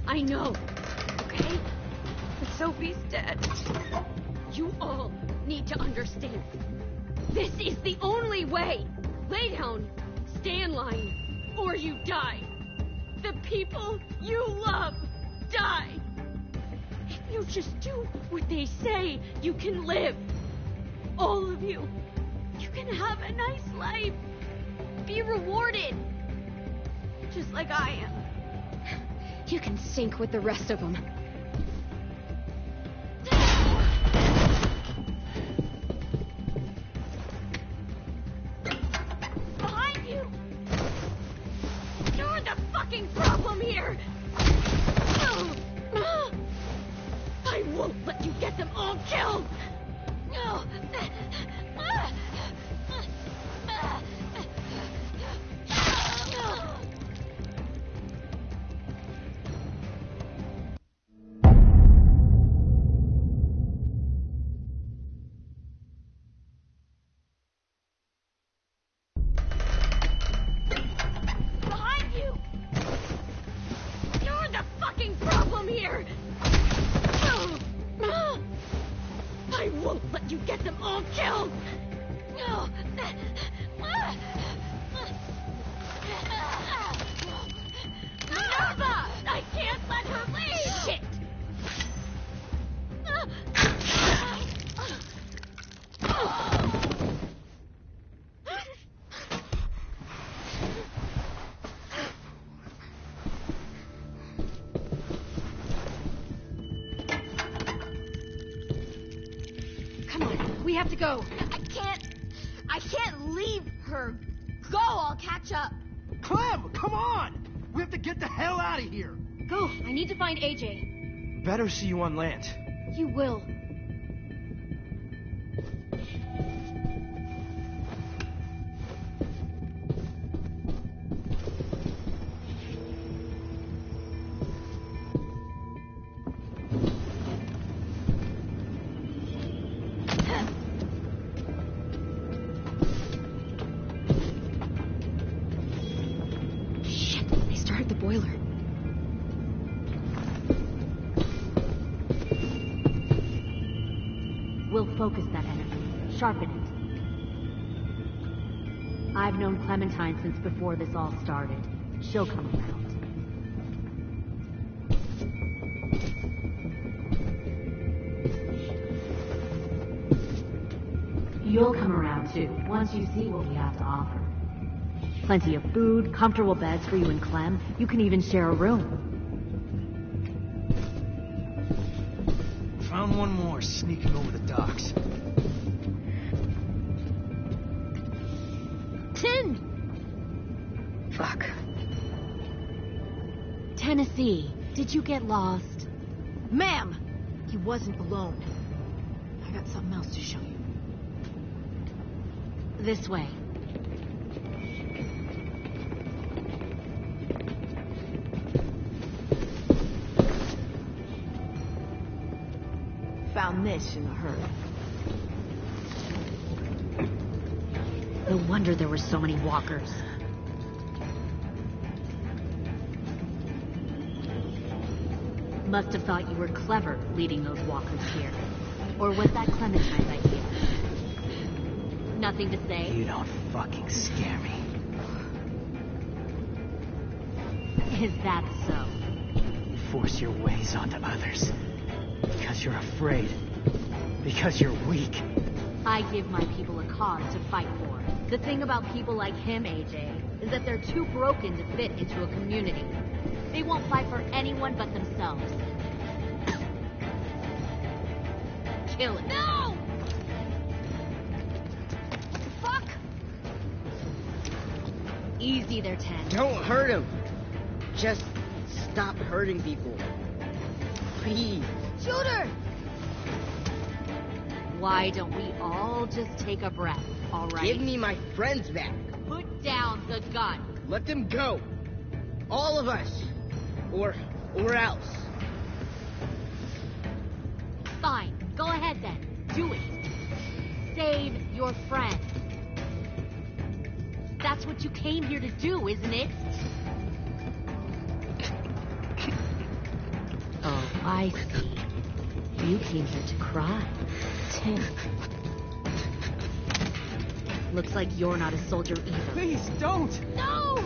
I know. Okay? But Sophie's dead. You all need to understand. This is the only way. Lay down, stay in line, or you die. The people you love die. If you just do what they say, you can live. All of you. You can have a nice life. Be rewarded. Just like I am. You can sink with the rest of them. Behind you! You're the fucking problem here! I won't let you get them all killed! We have to go. I can't leave her. Go, I'll catch up. Clem, come on! We have to get the hell out of here. Go, I need to find AJ. Better see you on land. You will. Focus that energy. Sharpen it. I've known Clementine since before this all started. She'll come around. You'll come around too, once you see what we have to offer. Plenty of food, comfortable beds for you and Clem. You can even share a room. Found one more sneaking over the docks. 10! Fuck. Tennessee, did you get lost? Ma'am! He wasn't alone. I got something else to show you. This way. Found this in a hurry. No wonder there were so many walkers. Must have thought you were clever leading those walkers here. Or was that Clementine's idea? Nothing to say? You don't fucking scare me. Is that so? You force your ways onto others. Because you're afraid. Because you're weak. I give my people a cause to fight for. The thing about people like him, AJ, is that they're too broken to fit into a community. They won't fight for anyone but themselves. Kill it. No! Easy there, 10. Don't hurt him. Just stop hurting people. Please. Shooter! Why don't we all just take a breath, all right? Give me my friends back. Put down the gun. Let them go. All of us. Or else. Fine. Go ahead then. Do it. Save your friend. That's what you came here to do, isn't it? Oh, I see. You came here to cry. 10. Looks like you're not a soldier either. Please, don't! No!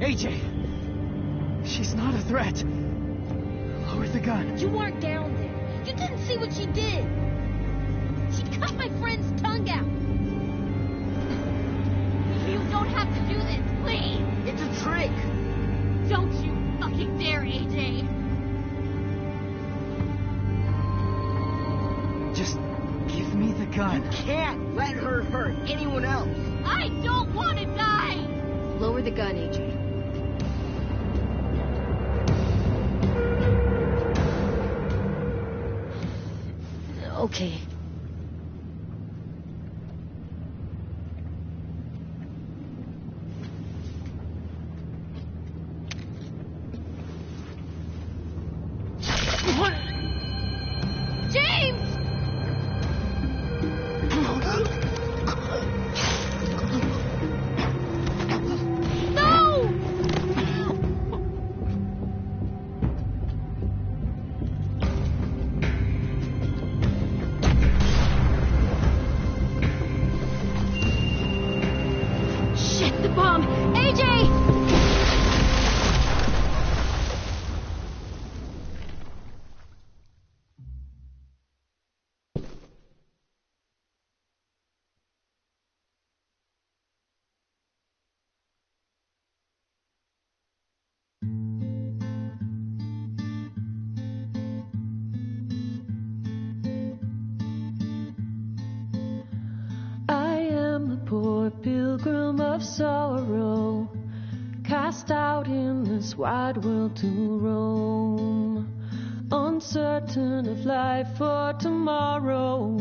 AJ! She's not a threat. Lower the gun. You weren't down there. You didn't see what she did. She cut my friend's tongue out. You don't have to do this, please. It's a trick. Don't you fucking dare, AJ. Just give me the gun. You can't let her hurt anyone else. I don't want to die. Lower the gun, AJ. Okay. James! Poor pilgrim of sorrow, cast out in this wide world to roam, uncertain of life for tomorrow.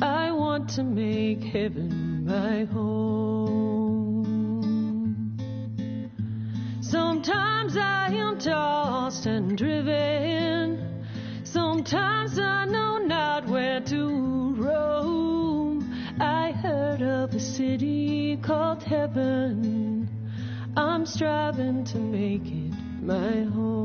I want to make heaven my home. Sometimes I am tossed and driven, sometimes I know not where to roam. I heard of a city called heaven. I'm striving to make it my home.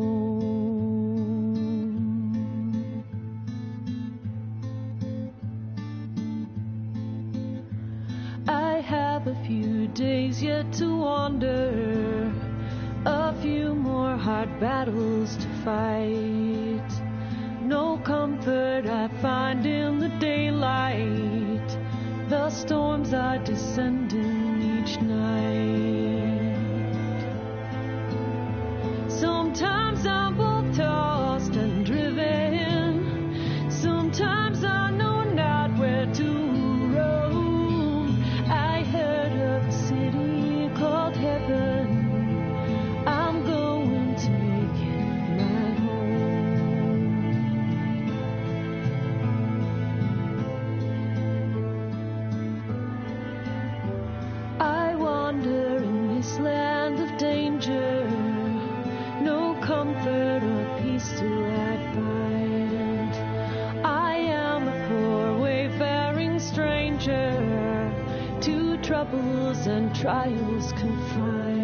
I have a few days yet to wander, a few more hard battles to fight. No comfort I find in the daylight. The storms are descending each night. Sometimes I'm both tossed and driven. Sometimes I know not where to roam. I heard of a city called heaven. I'm going to make it my home. I wander in this land of danger. No comfort or peace do I find. I am a poor wayfaring stranger, to troubles and trials confined.